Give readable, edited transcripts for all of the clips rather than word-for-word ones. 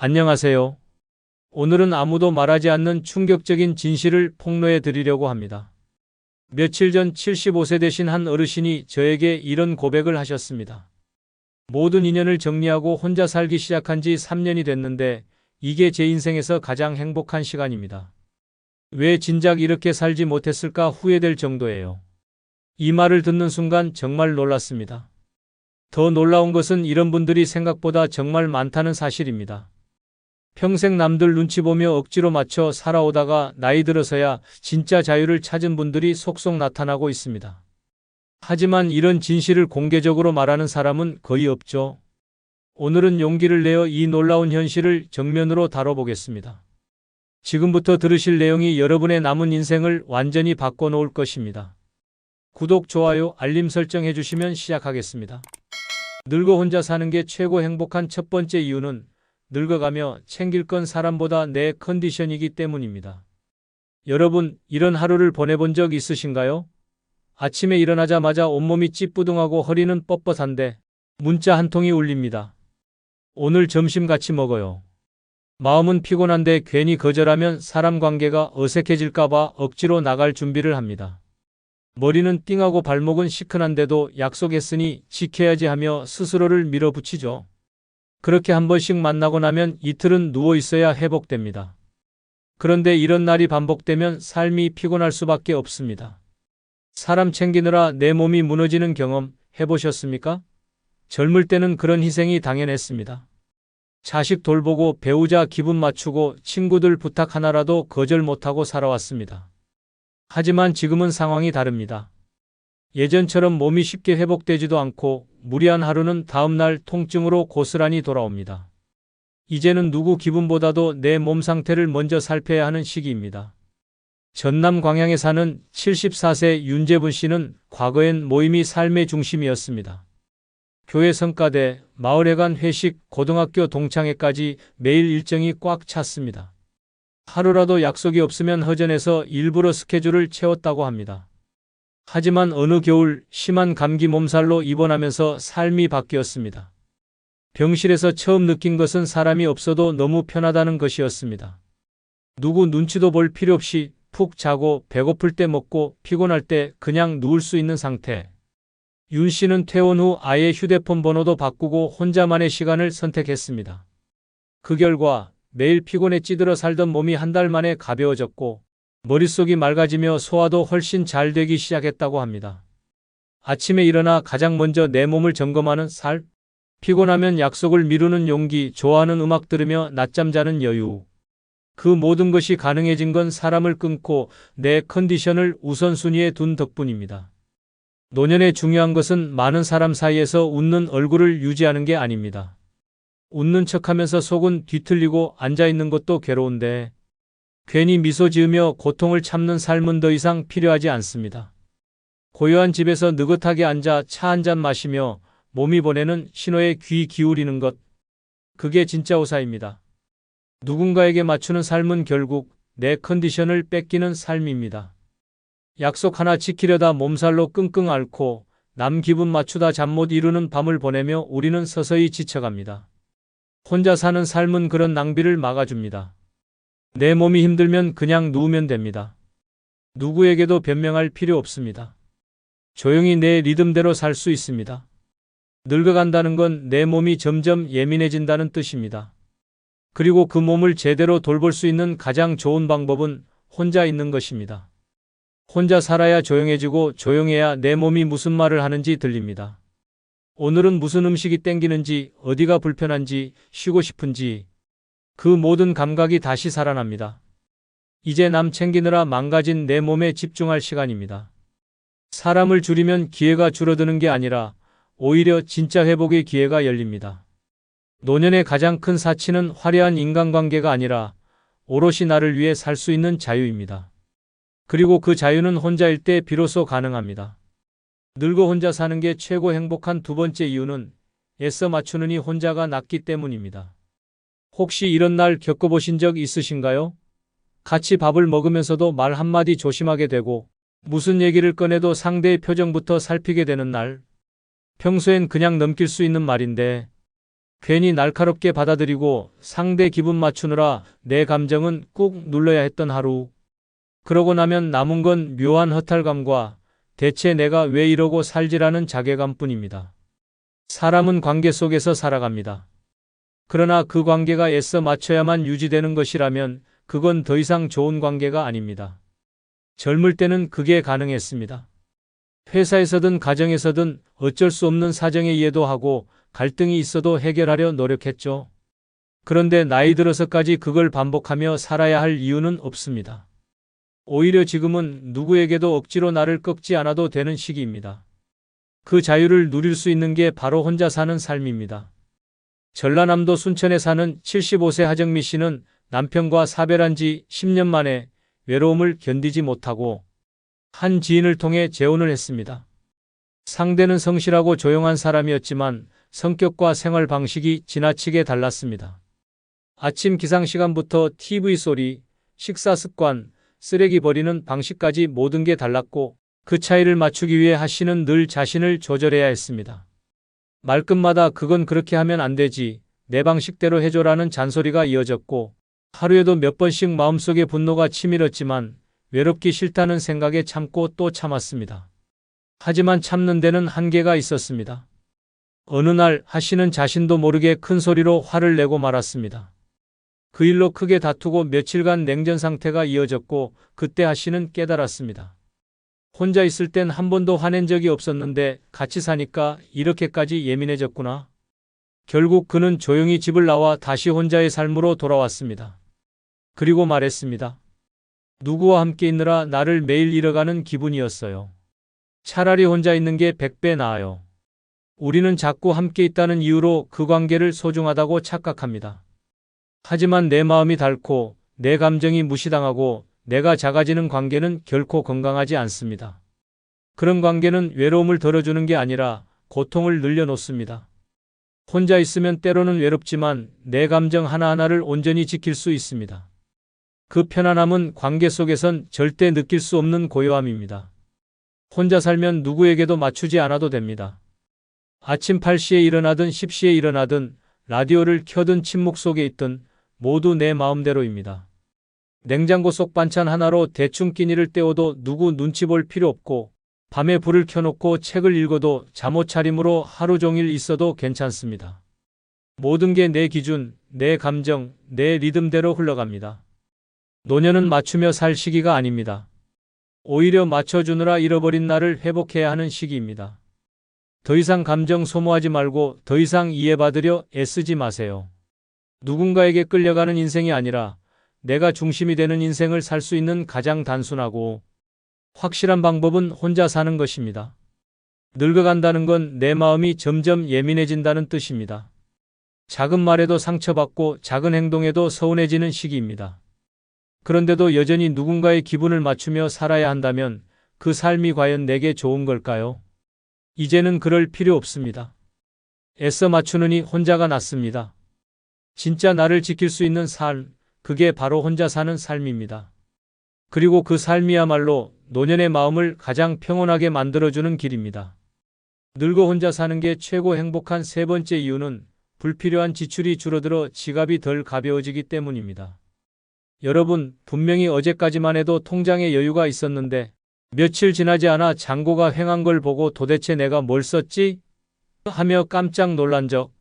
안녕하세요. 오늘은 아무도 말하지 않는 충격적인 진실을 폭로해 드리려고 합니다. 며칠 전 75세 되신 한 어르신이 저에게 이런 고백을 하셨습니다. 모든 인연을 정리하고 혼자 살기 시작한 지 3년이 됐는데 이게 제 인생에서 가장 행복한 시간입니다. 왜 진작 이렇게 살지 못했을까 후회될 정도예요. 이 말을 듣는 순간 정말 놀랐습니다. 더 놀라운 것은 이런 분들이 생각보다 정말 많다는 사실입니다. 평생 남들 눈치 보며 억지로 맞춰 살아오다가 나이 들어서야 진짜 자유를 찾은 분들이 속속 나타나고 있습니다. 하지만 이런 진실을 공개적으로 말하는 사람은 거의 없죠. 오늘은 용기를 내어 이 놀라운 현실을 정면으로 다뤄보겠습니다. 지금부터 들으실 내용이 여러분의 남은 인생을 완전히 바꿔놓을 것입니다. 구독, 좋아요, 알림 설정 해주시면 시작하겠습니다. 늙어 혼자 사는 게 최고 행복한 첫 번째 이유는 늙어가며 챙길 건 사람보다 내 컨디션이기 때문입니다. 여러분, 이런 하루를 보내본 적 있으신가요? 아침에 일어나자마자 온몸이 찌뿌둥하고 허리는 뻣뻣한데 문자 한 통이 울립니다. 오늘 점심 같이 먹어요. 마음은 피곤한데 괜히 거절하면 사람 관계가 어색해질까봐 억지로 나갈 준비를 합니다. 머리는 띵하고 발목은 시큰한데도 약속했으니 지켜야지 하며 스스로를 밀어붙이죠. 그렇게 한 번씩 만나고 나면 이틀은 누워 있어야 회복됩니다. 그런데 이런 날이 반복되면 삶이 피곤할 수밖에 없습니다. 사람 챙기느라 내 몸이 무너지는 경험 해보셨습니까? 젊을 때는 그런 희생이 당연했습니다. 자식 돌보고 배우자 기분 맞추고 친구들 부탁 하나라도 거절 못하고 살아왔습니다. 하지만 지금은 상황이 다릅니다. 예전처럼 몸이 쉽게 회복되지도 않고 무리한 하루는 다음날 통증으로 고스란히 돌아옵니다. 이제는 누구 기분보다도 내 몸 상태를 먼저 살펴야 하는 시기입니다. 전남 광양에 사는 74세 윤재분 씨는 과거엔 모임이 삶의 중심이었습니다. 교회 성가대, 마을회관 회식, 고등학교 동창회까지 매일 일정이 꽉 찼습니다. 하루라도 약속이 없으면 허전해서 일부러 스케줄을 채웠다고 합니다. 하지만 어느 겨울 심한 감기 몸살로 입원하면서 삶이 바뀌었습니다. 병실에서 처음 느낀 것은 사람이 없어도 너무 편하다는 것이었습니다. 누구 눈치도 볼 필요 없이 푹 자고 배고플 때 먹고 피곤할 때 그냥 누울 수 있는 상태. 윤 씨는 퇴원 후 아예 휴대폰 번호도 바꾸고 혼자만의 시간을 선택했습니다. 그 결과 매일 피곤에 찌들어 살던 몸이 한 달 만에 가벼워졌고 머릿속이 맑아지며 소화도 훨씬 잘 되기 시작했다고 합니다. 아침에 일어나 가장 먼저 내 몸을 점검하는 살, 피곤하면 약속을 미루는 용기, 좋아하는 음악 들으며 낮잠 자는 여유. 그 모든 것이 가능해진 건 사람을 끊고 내 컨디션을 우선순위에 둔 덕분입니다. 노년에 중요한 것은 많은 사람 사이에서 웃는 얼굴을 유지하는 게 아닙니다. 웃는 척하면서 속은 뒤틀리고 앉아있는 것도 괴로운데 괜히 미소 지으며 고통을 참는 삶은 더 이상 필요하지 않습니다. 고요한 집에서 느긋하게 앉아 차 한 잔 마시며 몸이 보내는 신호에 귀 기울이는 것. 그게 진짜 호사입니다. 누군가에게 맞추는 삶은 결국 내 컨디션을 뺏기는 삶입니다. 약속 하나 지키려다 몸살로 끙끙 앓고 남 기분 맞추다 잠 못 이루는 밤을 보내며 우리는 서서히 지쳐갑니다. 혼자 사는 삶은 그런 낭비를 막아줍니다. 내 몸이 힘들면 그냥 누우면 됩니다. 누구에게도 변명할 필요 없습니다. 조용히 내 리듬대로 살 수 있습니다. 늙어간다는 건 내 몸이 점점 예민해진다는 뜻입니다. 그리고 그 몸을 제대로 돌볼 수 있는 가장 좋은 방법은 혼자 있는 것입니다. 혼자 살아야 조용해지고 조용해야 내 몸이 무슨 말을 하는지 들립니다. 오늘은 무슨 음식이 땡기는지, 어디가 불편한지, 쉬고 싶은지 그 모든 감각이 다시 살아납니다. 이제 남 챙기느라 망가진 내 몸에 집중할 시간입니다. 사람을 줄이면 기회가 줄어드는 게 아니라 오히려 진짜 회복의 기회가 열립니다. 노년의 가장 큰 사치는 화려한 인간관계가 아니라 오롯이 나를 위해 살 수 있는 자유입니다. 그리고 그 자유는 혼자일 때 비로소 가능합니다. 늙어 혼자 사는 게 최고 행복한 두 번째 이유는 애써 맞추느니 혼자가 낫기 때문입니다. 혹시 이런 날 겪어보신 적 있으신가요? 같이 밥을 먹으면서도 말 한마디 조심하게 되고 무슨 얘기를 꺼내도 상대의 표정부터 살피게 되는 날. 평소엔 그냥 넘길 수 있는 말인데 괜히 날카롭게 받아들이고 상대 기분 맞추느라 내 감정은 꾹 눌러야 했던 하루. 그러고 나면 남은 건 묘한 허탈감과 대체 내가 왜 이러고 살지라는 자괴감뿐입니다. 사람은 관계 속에서 살아갑니다. 그러나 그 관계가 애써 맞춰야만 유지되는 것이라면 그건 더 이상 좋은 관계가 아닙니다. 젊을 때는 그게 가능했습니다. 회사에서든 가정에서든 어쩔 수 없는 사정에 이해도 하고 갈등이 있어도 해결하려 노력했죠. 그런데 나이 들어서까지 그걸 반복하며 살아야 할 이유는 없습니다. 오히려 지금은 누구에게도 억지로 나를 꺾지 않아도 되는 시기입니다. 그 자유를 누릴 수 있는 게 바로 혼자 사는 삶입니다. 전라남도 순천에 사는 75세 하정미 씨는 남편과 사별한 지 10년 만에 외로움을 견디지 못하고 한 지인을 통해 재혼을 했습니다. 상대는 성실하고 조용한 사람이었지만 성격과 생활 방식이 지나치게 달랐습니다. 아침 기상 시간부터 TV 소리, 식사 습관, 쓰레기 버리는 방식까지 모든 게 달랐고 그 차이를 맞추기 위해 하 씨는 늘 자신을 조절해야 했습니다. 말끝마다 그건 그렇게 하면 안 되지, 내 방식대로 해줘라는 잔소리가 이어졌고 하루에도 몇 번씩 마음속에 분노가 치밀었지만 외롭기 싫다는 생각에 참고 또 참았습니다. 하지만 참는 데는 한계가 있었습니다. 어느 날 하 씨는 자신도 모르게 큰 소리로 화를 내고 말았습니다. 그 일로 크게 다투고 며칠간 냉전 상태가 이어졌고 그때 하 씨는 깨달았습니다. 혼자 있을 땐 한 번도 화낸 적이 없었는데 같이 사니까 이렇게까지 예민해졌구나. 결국 그는 조용히 집을 나와 다시 혼자의 삶으로 돌아왔습니다. 그리고 말했습니다. 누구와 함께 있느라 나를 매일 잃어가는 기분이었어요. 차라리 혼자 있는 게 100배 나아요. 우리는 자꾸 함께 있다는 이유로 그 관계를 소중하다고 착각합니다. 하지만 내 마음이 닳고 내 감정이 무시당하고 내가 작아지는 관계는 결코 건강하지 않습니다. 그런 관계는 외로움을 덜어주는 게 아니라 고통을 늘려놓습니다. 혼자 있으면 때로는 외롭지만 내 감정 하나하나를 온전히 지킬 수 있습니다. 그 편안함은 관계 속에선 절대 느낄 수 없는 고요함입니다. 혼자 살면 누구에게도 맞추지 않아도 됩니다. 아침 8시에 일어나든 10시에 일어나든 라디오를 켜든 침묵 속에 있든 모두 내 마음대로입니다. 냉장고 속 반찬 하나로 대충 끼니를 때워도 누구 눈치 볼 필요 없고 밤에 불을 켜놓고 책을 읽어도 잠옷 차림으로 하루 종일 있어도 괜찮습니다. 모든 게 내 기준, 내 감정, 내 리듬대로 흘러갑니다. 노년은 맞추며 살 시기가 아닙니다. 오히려 맞춰주느라 잃어버린 나를 회복해야 하는 시기입니다. 더 이상 감정 소모하지 말고 더 이상 이해받으려 애쓰지 마세요. 누군가에게 끌려가는 인생이 아니라 내가 중심이 되는 인생을 살 수 있는 가장 단순하고 확실한 방법은 혼자 사는 것입니다. 늙어간다는 건 내 마음이 점점 예민해진다는 뜻입니다. 작은 말에도 상처받고 작은 행동에도 서운해지는 시기입니다. 그런데도 여전히 누군가의 기분을 맞추며 살아야 한다면 그 삶이 과연 내게 좋은 걸까요? 이제는 그럴 필요 없습니다. 애써 맞추느니 혼자가 낫습니다. 진짜 나를 지킬 수 있는 삶, 그게 바로 혼자 사는 삶입니다. 그리고 그 삶이야말로 노년의 마음을 가장 평온하게 만들어주는 길입니다. 늙어 혼자 사는 게 최고 행복한 세 번째 이유는 불필요한 지출이 줄어들어 지갑이 덜 가벼워지기 때문입니다. 여러분, 분명히 어제까지만 해도 통장에 여유가 있었는데 며칠 지나지 않아 잔고가 횡한 걸 보고 도대체 내가 뭘 썼지? 하며 깜짝 놀란 적.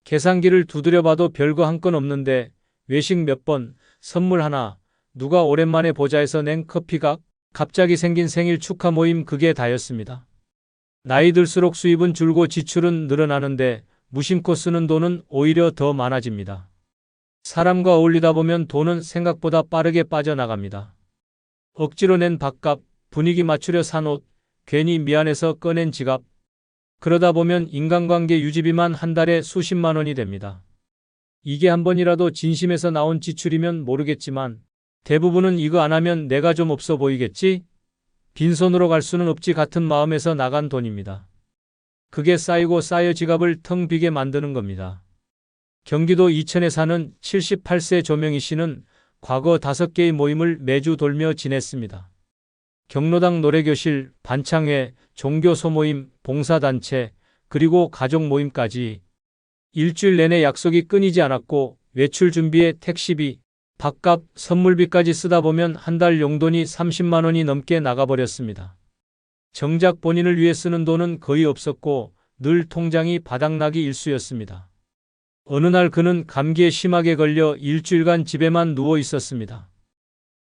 계산기를 두드려 봐도 별거 한 건 없는데 외식 몇 번, 선물 하나, 누가 오랜만에 보자 해서 낸 커피값, 갑자기 생긴 생일 축하 모임 그게 다였습니다. 나이 들수록 수입은 줄고 지출은 늘어나는데 무심코 쓰는 돈은 오히려 더 많아집니다. 사람과 어울리다 보면 돈은 생각보다 빠르게 빠져나갑니다. 억지로 낸 밥값, 분위기 맞추려 산 옷, 괜히 미안해서 꺼낸 지갑. 그러다 보면 인간관계 유지비만 한 달에 수십만 원이 됩니다. 이게 한 번이라도 진심에서 나온 지출이면 모르겠지만 대부분은 이거 안 하면 내가 좀 없어 보이겠지? 빈손으로 갈 수는 없지 같은 마음에서 나간 돈입니다. 그게 쌓이고 쌓여 지갑을 텅 비게 만드는 겁니다. 경기도 이천에 사는 78세 조명희 씨는 과거 5개의 모임을 매주 돌며 지냈습니다. 경로당 노래교실, 반창회, 종교 소모임, 봉사단체, 그리고 가족 모임까지. 일주일 내내 약속이 끊이지 않았고 외출 준비에 택시비, 밥값, 선물비까지 쓰다 보면 한 달 용돈이 30만 원이 넘게 나가버렸습니다. 정작 본인을 위해 쓰는 돈은 거의 없었고 늘 통장이 바닥나기 일쑤였습니다. 어느 날 그는 감기에 심하게 걸려 일주일간 집에만 누워 있었습니다.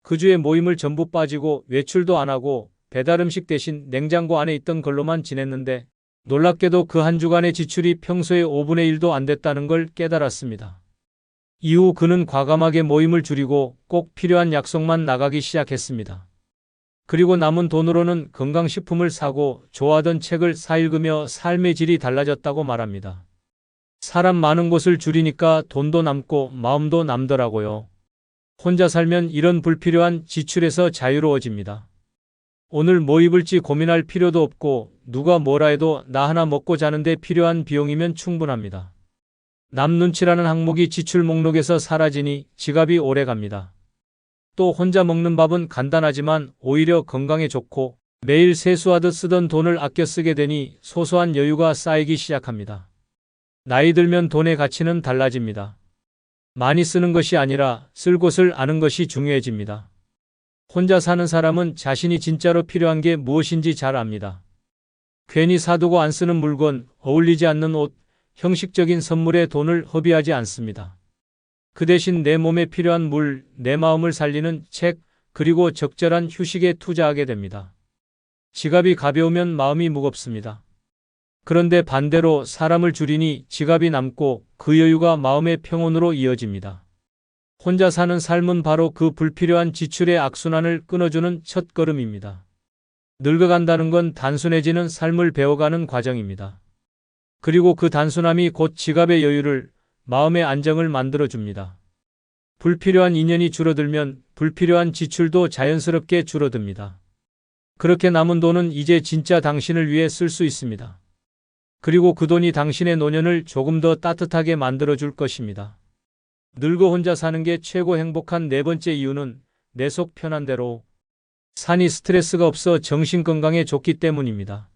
그 주에 모임을 전부 빠지고 외출도 안 하고 배달음식 대신 냉장고 안에 있던 걸로만 지냈는데 놀랍게도 그 한 주간의 지출이 평소의 5분의 1도 안 됐다는 걸 깨달았습니다. 이후 그는 과감하게 모임을 줄이고 꼭 필요한 약속만 나가기 시작했습니다. 그리고 남은 돈으로는 건강식품을 사고 좋아하던 책을 사읽으며 삶의 질이 달라졌다고 말합니다. 사람 많은 곳을 줄이니까 돈도 남고 마음도 남더라고요. 혼자 살면 이런 불필요한 지출에서 자유로워집니다. 오늘 뭐 입을지 고민할 필요도 없고 누가 뭐라 해도 나 하나 먹고 자는데 필요한 비용이면 충분합니다. 남 눈치라는 항목이 지출 목록에서 사라지니 지갑이 오래 갑니다. 또 혼자 먹는 밥은 간단하지만 오히려 건강에 좋고 매일 세수하듯 쓰던 돈을 아껴 쓰게 되니 소소한 여유가 쌓이기 시작합니다. 나이 들면 돈의 가치는 달라집니다. 많이 쓰는 것이 아니라 쓸 곳을 아는 것이 중요해집니다. 혼자 사는 사람은 자신이 진짜로 필요한 게 무엇인지 잘 압니다. 괜히 사두고 안 쓰는 물건, 어울리지 않는 옷, 형식적인 선물에 돈을 허비하지 않습니다. 그 대신 내 몸에 필요한 물, 내 마음을 살리는 책, 그리고 적절한 휴식에 투자하게 됩니다. 지갑이 가벼우면 마음이 무겁습니다. 그런데 반대로 사람을 줄이니 지갑이 남고 그 여유가 마음의 평온으로 이어집니다. 혼자 사는 삶은 바로 그 불필요한 지출의 악순환을 끊어주는 첫걸음입니다. 늙어간다는 건 단순해지는 삶을 배워가는 과정입니다. 그리고 그 단순함이 곧 지갑의 여유를, 마음의 안정을 만들어줍니다. 불필요한 인연이 줄어들면 불필요한 지출도 자연스럽게 줄어듭니다. 그렇게 남은 돈은 이제 진짜 당신을 위해 쓸 수 있습니다. 그리고 그 돈이 당신의 노년을 조금 더 따뜻하게 만들어줄 것입니다. 늙어 혼자 사는 게 최고 행복한 네 번째 이유는 내 속 편한 대로 사니 스트레스가 없어 정신건강에 좋기 때문입니다.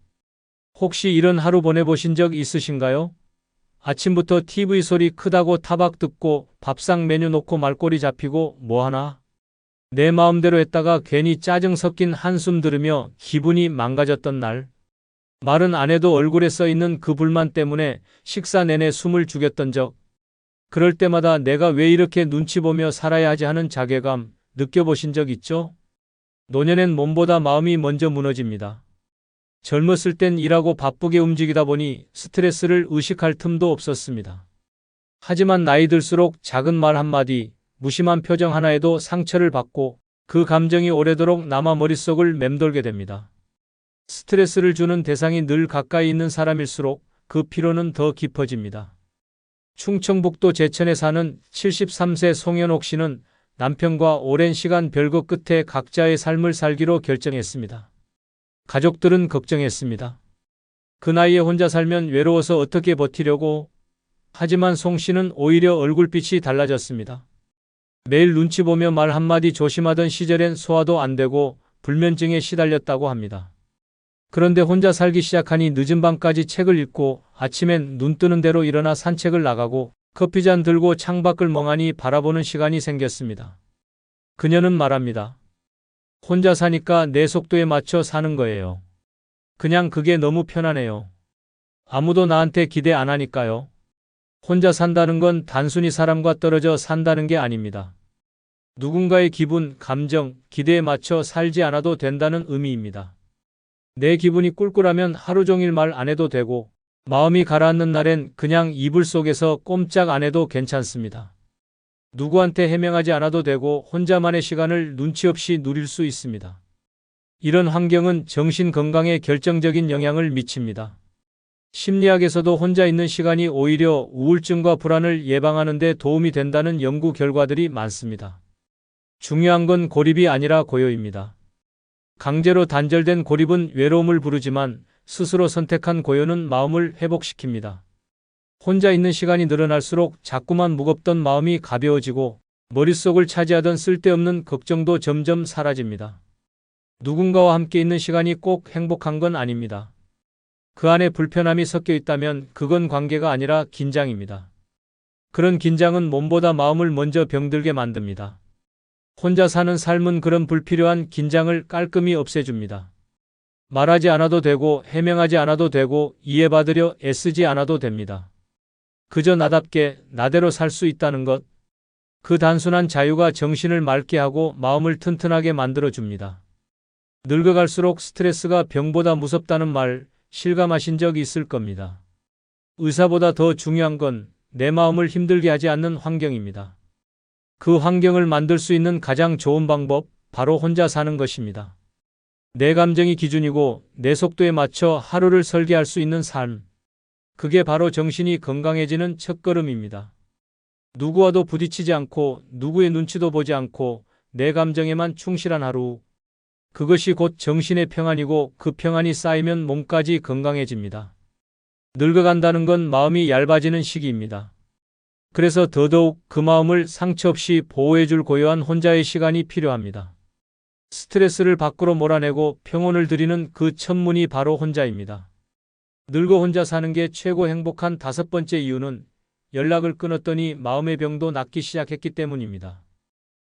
혹시 이런 하루 보내보신 적 있으신가요? 아침부터 TV 소리 크다고 타박 듣고 밥상 메뉴 놓고 말꼬리 잡히고 뭐하나? 내 마음대로 했다가 괜히 짜증 섞인 한숨 들으며 기분이 망가졌던 날. 말은 안 해도 얼굴에 써있는 그 불만 때문에 식사 내내 숨을 죽였던 적. 그럴 때마다 내가 왜 이렇게 눈치 보며 살아야 하지 하는 자괴감 느껴보신 적 있죠? 노년엔 몸보다 마음이 먼저 무너집니다. 젊었을 땐 일하고 바쁘게 움직이다 보니 스트레스를 의식할 틈도 없었습니다. 하지만 나이 들수록 작은 말 한마디, 무심한 표정 하나에도 상처를 받고 그 감정이 오래도록 남아 머릿속을 맴돌게 됩니다. 스트레스를 주는 대상이 늘 가까이 있는 사람일수록 그 피로는 더 깊어집니다. 충청북도 제천에 사는 73세 송현옥 씨는 남편과 오랜 시간 별거 끝에 각자의 삶을 살기로 결정했습니다. 가족들은 걱정했습니다. 그 나이에 혼자 살면 외로워서 어떻게 버티려고? 하지만 송 씨는 오히려 얼굴빛이 달라졌습니다. 매일 눈치 보며 말 한마디 조심하던 시절엔 소화도 안 되고 불면증에 시달렸다고 합니다. 그런데 혼자 살기 시작하니 늦은 밤까지 책을 읽고 아침엔 눈 뜨는 대로 일어나 산책을 나가고 커피잔 들고 창밖을 멍하니 바라보는 시간이 생겼습니다. 그녀는 말합니다. 혼자 사니까 내 속도에 맞춰 사는 거예요. 그냥 그게 너무 편하네요. 아무도 나한테 기대 안 하니까요. 혼자 산다는 건 단순히 사람과 떨어져 산다는 게 아닙니다. 누군가의 기분, 감정, 기대에 맞춰 살지 않아도 된다는 의미입니다. 내 기분이 꿀꿀하면 하루 종일 말 안 해도 되고 마음이 가라앉는 날엔 그냥 이불 속에서 꼼짝 안 해도 괜찮습니다. 누구한테 해명하지 않아도 되고 혼자만의 시간을 눈치 없이 누릴 수 있습니다. 이런 환경은 정신 건강에 결정적인 영향을 미칩니다. 심리학에서도 혼자 있는 시간이 오히려 우울증과 불안을 예방하는 데 도움이 된다는 연구 결과들이 많습니다. 중요한 건 고립이 아니라 고요입니다. 강제로 단절된 고립은 외로움을 부르지만 스스로 선택한 고요는 마음을 회복시킵니다. 혼자 있는 시간이 늘어날수록 자꾸만 무겁던 마음이 가벼워지고 머릿속을 차지하던 쓸데없는 걱정도 점점 사라집니다. 누군가와 함께 있는 시간이 꼭 행복한 건 아닙니다. 그 안에 불편함이 섞여 있다면 그건 관계가 아니라 긴장입니다. 그런 긴장은 몸보다 마음을 먼저 병들게 만듭니다. 혼자 사는 삶은 그런 불필요한 긴장을 깔끔히 없애줍니다. 말하지 않아도 되고 해명하지 않아도 되고 이해받으려 애쓰지 않아도 됩니다. 그저 나답게 나대로 살 수 있다는 것, 그 단순한 자유가 정신을 맑게 하고 마음을 튼튼하게 만들어줍니다. 늙어갈수록 스트레스가 병보다 무섭다는 말 실감하신 적 있을 겁니다. 의사보다 더 중요한 건 내 마음을 힘들게 하지 않는 환경입니다. 그 환경을 만들 수 있는 가장 좋은 방법, 바로 혼자 사는 것입니다. 내 감정이 기준이고 내 속도에 맞춰 하루를 설계할 수 있는 삶. 그게 바로 정신이 건강해지는 첫걸음입니다. 누구와도 부딪히지 않고 누구의 눈치도 보지 않고 내 감정에만 충실한 하루. 그것이 곧 정신의 평안이고 그 평안이 쌓이면 몸까지 건강해집니다. 늙어간다는 건 마음이 얇아지는 시기입니다. 그래서 더더욱 그 마음을 상처 없이 보호해줄 고요한 혼자의 시간이 필요합니다. 스트레스를 밖으로 몰아내고 평온을 드리는 그 천문이 바로 혼자입니다. 늙어 혼자 사는 게 최고 행복한 5번째 이유는 연락을 끊었더니 마음의 병도 낫기 시작했기 때문입니다.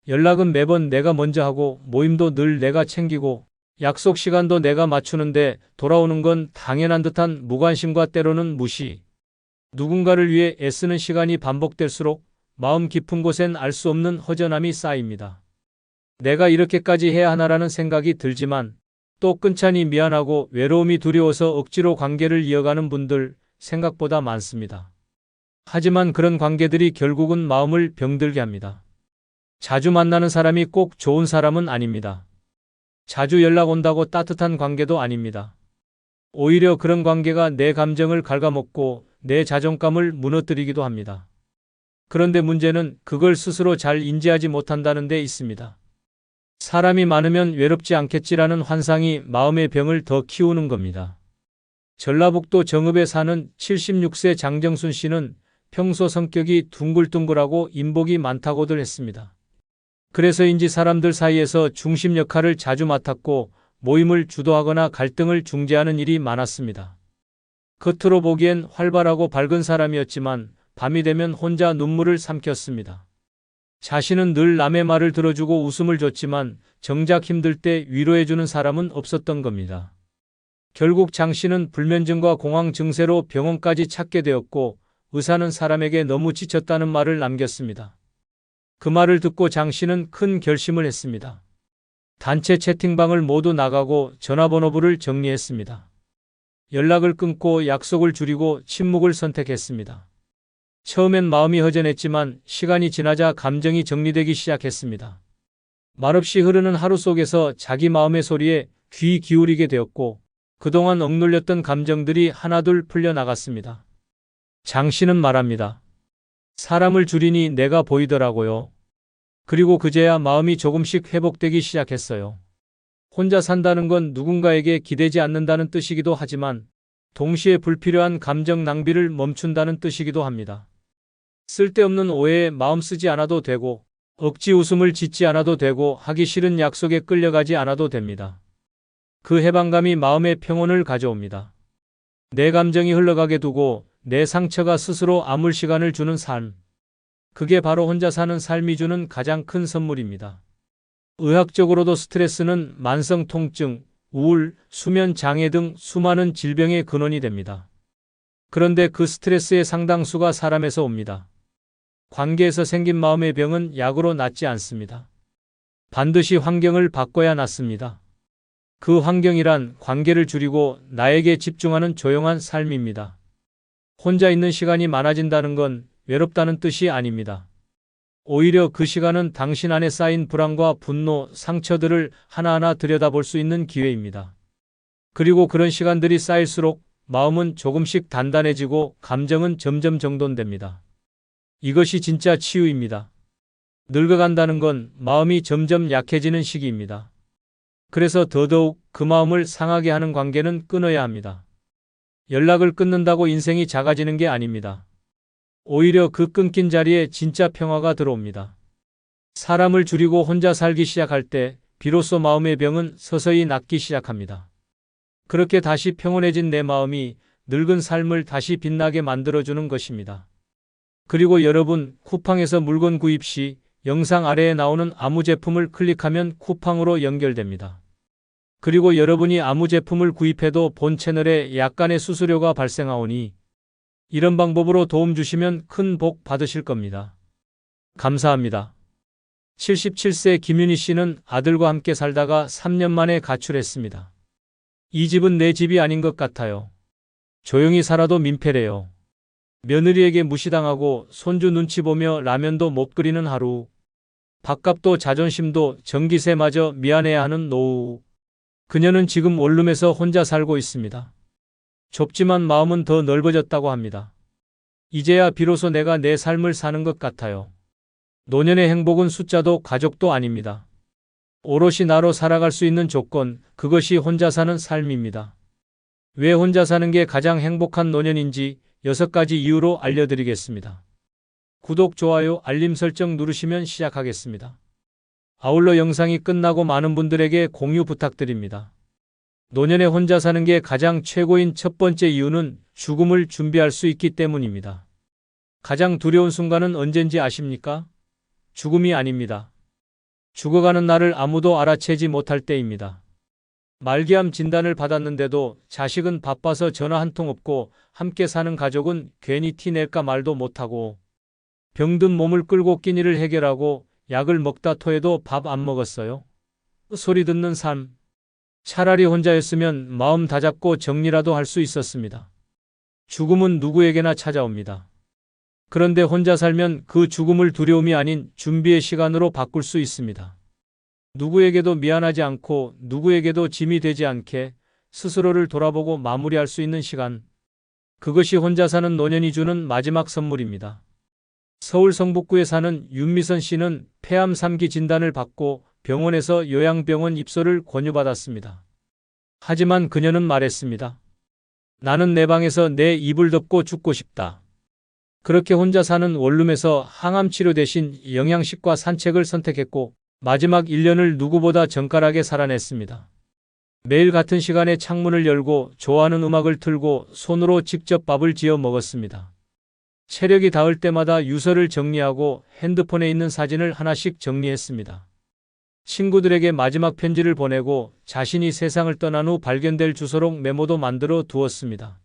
연락은 매번 내가 먼저 하고 모임도 늘 내가 챙기고 약속 시간도 내가 맞추는데 돌아오는 건 당연한 듯한 무관심과 때로는 무시. 누군가를 위해 애쓰는 시간이 반복될수록 마음 깊은 곳엔 알 수 없는 허전함이 쌓입니다. 내가 이렇게까지 해야 하나라는 생각이 들지만 또 끊자니 미안하고 외로움이 두려워서 억지로 관계를 이어가는 분들 생각보다 많습니다. 하지만 그런 관계들이 결국은 마음을 병들게 합니다. 자주 만나는 사람이 꼭 좋은 사람은 아닙니다. 자주 연락 온다고 따뜻한 관계도 아닙니다. 오히려 그런 관계가 내 감정을 갉아먹고 내 자존감을 무너뜨리기도 합니다. 그런데 문제는 그걸 스스로 잘 인지하지 못한다는 데 있습니다. 사람이 많으면 외롭지 않겠지라는 환상이 마음의 병을 더 키우는 겁니다. 전라북도 정읍에 사는 76세 장정순 씨는 평소 성격이 둥글둥글하고 인복이 많다고들 했습니다. 그래서인지 사람들 사이에서 중심 역할을 자주 맡았고 모임을 주도하거나 갈등을 중재하는 일이 많았습니다. 겉으로 보기엔 활발하고 밝은 사람이었지만 밤이 되면 혼자 눈물을 삼켰습니다. 자신은 늘 남의 말을 들어주고 웃음을 줬지만 정작 힘들 때 위로해주는 사람은 없었던 겁니다. 결국 장 씨는 불면증과 공황 증세로 병원까지 찾게 되었고 의사는 사람에게 너무 지쳤다는 말을 남겼습니다. 그 말을 듣고 장 씨는 큰 결심을 했습니다. 단체 채팅방을 모두 나가고 전화번호부를 정리했습니다. 연락을 끊고 약속을 줄이고 침묵을 선택했습니다. 처음엔 마음이 허전했지만 시간이 지나자 감정이 정리되기 시작했습니다. 말없이 흐르는 하루 속에서 자기 마음의 소리에 귀 기울이게 되었고 그동안 억눌렸던 감정들이 하나둘 풀려나갔습니다. 장 씨는 말합니다. 사람을 줄이니 내가 보이더라고요. 그리고 그제야 마음이 조금씩 회복되기 시작했어요. 혼자 산다는 건 누군가에게 기대지 않는다는 뜻이기도 하지만 동시에 불필요한 감정 낭비를 멈춘다는 뜻이기도 합니다. 쓸데없는 오해에 마음 쓰지 않아도 되고 억지 웃음을 짓지 않아도 되고 하기 싫은 약속에 끌려가지 않아도 됩니다. 그 해방감이 마음의 평온을 가져옵니다. 내 감정이 흘러가게 두고 내 상처가 스스로 아물 시간을 주는 삶. 그게 바로 혼자 사는 삶이 주는 가장 큰 선물입니다. 의학적으로도 스트레스는 만성 통증, 우울, 수면 장애 등 수많은 질병의 근원이 됩니다. 그런데 그 스트레스의 상당수가 사람에서 옵니다. 관계에서 생긴 마음의 병은 약으로 낫지 않습니다. 반드시 환경을 바꿔야 낫습니다. 그 환경이란 관계를 줄이고 나에게 집중하는 조용한 삶입니다. 혼자 있는 시간이 많아진다는 건 외롭다는 뜻이 아닙니다. 오히려 그 시간은 당신 안에 쌓인 불안과 분노, 상처들을 하나하나 들여다볼 수 있는 기회입니다. 그리고 그런 시간들이 쌓일수록 마음은 조금씩 단단해지고 감정은 점점 정돈됩니다. 이것이 진짜 치유입니다. 늙어간다는 건 마음이 점점 약해지는 시기입니다. 그래서 더더욱 그 마음을 상하게 하는 관계는 끊어야 합니다. 연락을 끊는다고 인생이 작아지는 게 아닙니다. 오히려 그 끊긴 자리에 진짜 평화가 들어옵니다. 사람을 줄이고 혼자 살기 시작할 때 비로소 마음의 병은 서서히 낫기 시작합니다. 그렇게 다시 평온해진 내 마음이 늙은 삶을 다시 빛나게 만들어주는 것입니다. 그리고 여러분, 쿠팡에서 물건 구입 시 영상 아래에 나오는 아무 제품을 클릭하면 쿠팡으로 연결됩니다. 그리고 여러분이 아무 제품을 구입해도 본 채널에 약간의 수수료가 발생하오니 이런 방법으로 도움 주시면 큰 복 받으실 겁니다. 감사합니다. 77세 김윤희 씨는 아들과 함께 살다가 3년 만에 가출했습니다. 이 집은 내 집이 아닌 것 같아요. 조용히 살아도 민폐래요. 며느리에게 무시당하고 손주 눈치 보며 라면도 못 끓이는 하루. 밥값도 자존심도 전기세마저 미안해야 하는 노후. 그녀는 지금 원룸에서 혼자 살고 있습니다. 좁지만 마음은 더 넓어졌다고 합니다. 이제야 비로소 내가 내 삶을 사는 것 같아요. 노년의 행복은 숫자도 가족도 아닙니다. 오롯이 나로 살아갈 수 있는 조건, 그것이 혼자 사는 삶입니다. 왜 혼자 사는 게 가장 행복한 노년인지 6가지 이유로 알려드리겠습니다. 구독, 좋아요, 알림 설정 누르시면 시작하겠습니다. 아울러 영상이 끝나고 많은 분들에게 공유 부탁드립니다. 노년에 혼자 사는 게 가장 최고인 첫 번째 이유는 죽음을 준비할 수 있기 때문입니다. 가장 두려운 순간은 언젠지 아십니까? 죽음이 아닙니다. 죽어가는 나를 아무도 알아채지 못할 때입니다. 말기암 진단을 받았는데도 자식은 바빠서 전화 한 통 없고 함께 사는 가족은 괜히 티 낼까 말도 못하고 병든 몸을 끌고 끼니를 해결하고 약을 먹다 토해도 밥 안 먹었어요. 소리 듣는 삶. 차라리 혼자였으면 마음 다잡고 정리라도 할 수 있었습니다. 죽음은 누구에게나 찾아옵니다. 그런데 혼자 살면 그 죽음을 두려움이 아닌 준비의 시간으로 바꿀 수 있습니다. 누구에게도 미안하지 않고 누구에게도 짐이 되지 않게 스스로를 돌아보고 마무리할 수 있는 시간. 그것이 혼자 사는 노년이 주는 마지막 선물입니다. 서울 성북구에 사는 윤미선 씨는 폐암 3기 진단을 받고 병원에서 요양병원 입소를 권유받았습니다. 하지만 그녀는 말했습니다. 나는 내 방에서 내 이불 덮고 죽고 싶다. 그렇게 혼자 사는 원룸에서 항암 치료 대신 영양식과 산책을 선택했고 마지막 1년을 누구보다 정갈하게 살아냈습니다. 매일 같은 시간에 창문을 열고 좋아하는 음악을 틀고 손으로 직접 밥을 지어 먹었습니다. 체력이 닿을 때마다 유서를 정리하고 핸드폰에 있는 사진을 하나씩 정리했습니다. 친구들에게 마지막 편지를 보내고 자신이 세상을 떠난 후 발견될 주소록 메모도 만들어 두었습니다.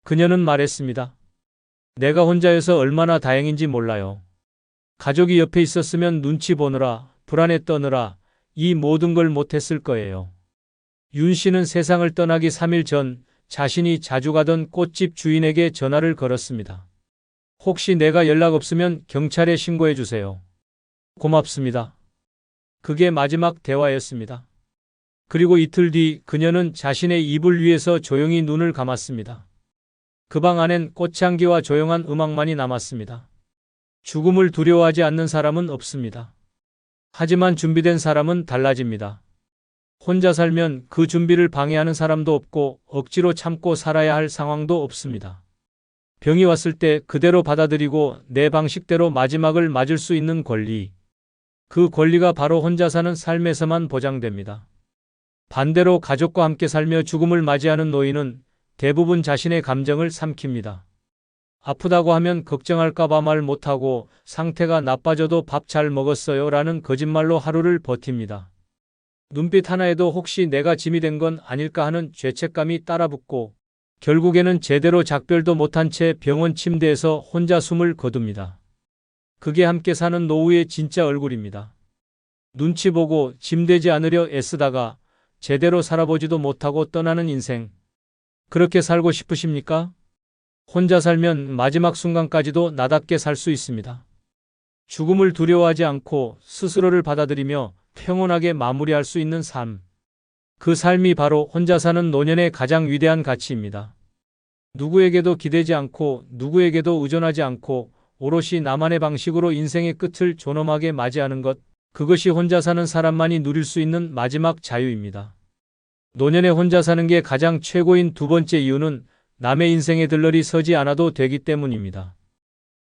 그녀는 말했습니다. 내가 혼자여서 얼마나 다행인지 몰라요. 가족이 옆에 있었으면 눈치 보느라, 불안에 떠느라 이 모든 걸 못했을 거예요. 윤 씨는 세상을 떠나기 3일 전 자신이 자주 가던 꽃집 주인에게 전화를 걸었습니다. 혹시 내가 연락 없으면 경찰에 신고해 주세요. 고맙습니다. 그게 마지막 대화였습니다. 그리고 이틀 뒤 그녀는 자신의 이불 위에서 조용히 눈을 감았습니다. 그 방 안엔 꽃향기와 조용한 음악만이 남았습니다. 죽음을 두려워하지 않는 사람은 없습니다. 하지만 준비된 사람은 달라집니다. 혼자 살면 그 준비를 방해하는 사람도 없고 억지로 참고 살아야 할 상황도 없습니다. 병이 왔을 때 그대로 받아들이고 내 방식대로 마지막을 맞을 수 있는 권리. 그 권리가 바로 혼자 사는 삶에서만 보장됩니다. 반대로 가족과 함께 살며 죽음을 맞이하는 노인은 대부분 자신의 감정을 삼킵니다. 아프다고 하면 걱정할까봐 말 못하고 상태가 나빠져도 밥 잘 먹었어요 라는 거짓말로 하루를 버팁니다. 눈빛 하나에도 혹시 내가 짐이 된 건 아닐까 하는 죄책감이 따라붙고 결국에는 제대로 작별도 못한 채 병원 침대에서 혼자 숨을 거둡니다. 그게 함께 사는 노후의 진짜 얼굴입니다. 눈치 보고 짐되지 않으려 애쓰다가 제대로 살아보지도 못하고 떠나는 인생. 그렇게 살고 싶으십니까? 혼자 살면 마지막 순간까지도 나답게 살 수 있습니다. 죽음을 두려워하지 않고 스스로를 받아들이며 평온하게 마무리할 수 있는 삶. 그 삶이 바로 혼자 사는 노년의 가장 위대한 가치입니다. 누구에게도 기대지 않고 누구에게도 의존하지 않고 오롯이 나만의 방식으로 인생의 끝을 존엄하게 맞이하는 것. 그것이 혼자 사는 사람만이 누릴 수 있는 마지막 자유입니다. 노년에 혼자 사는 게 가장 최고인 두 번째 이유는 남의 인생에 들러리 서지 않아도 되기 때문입니다.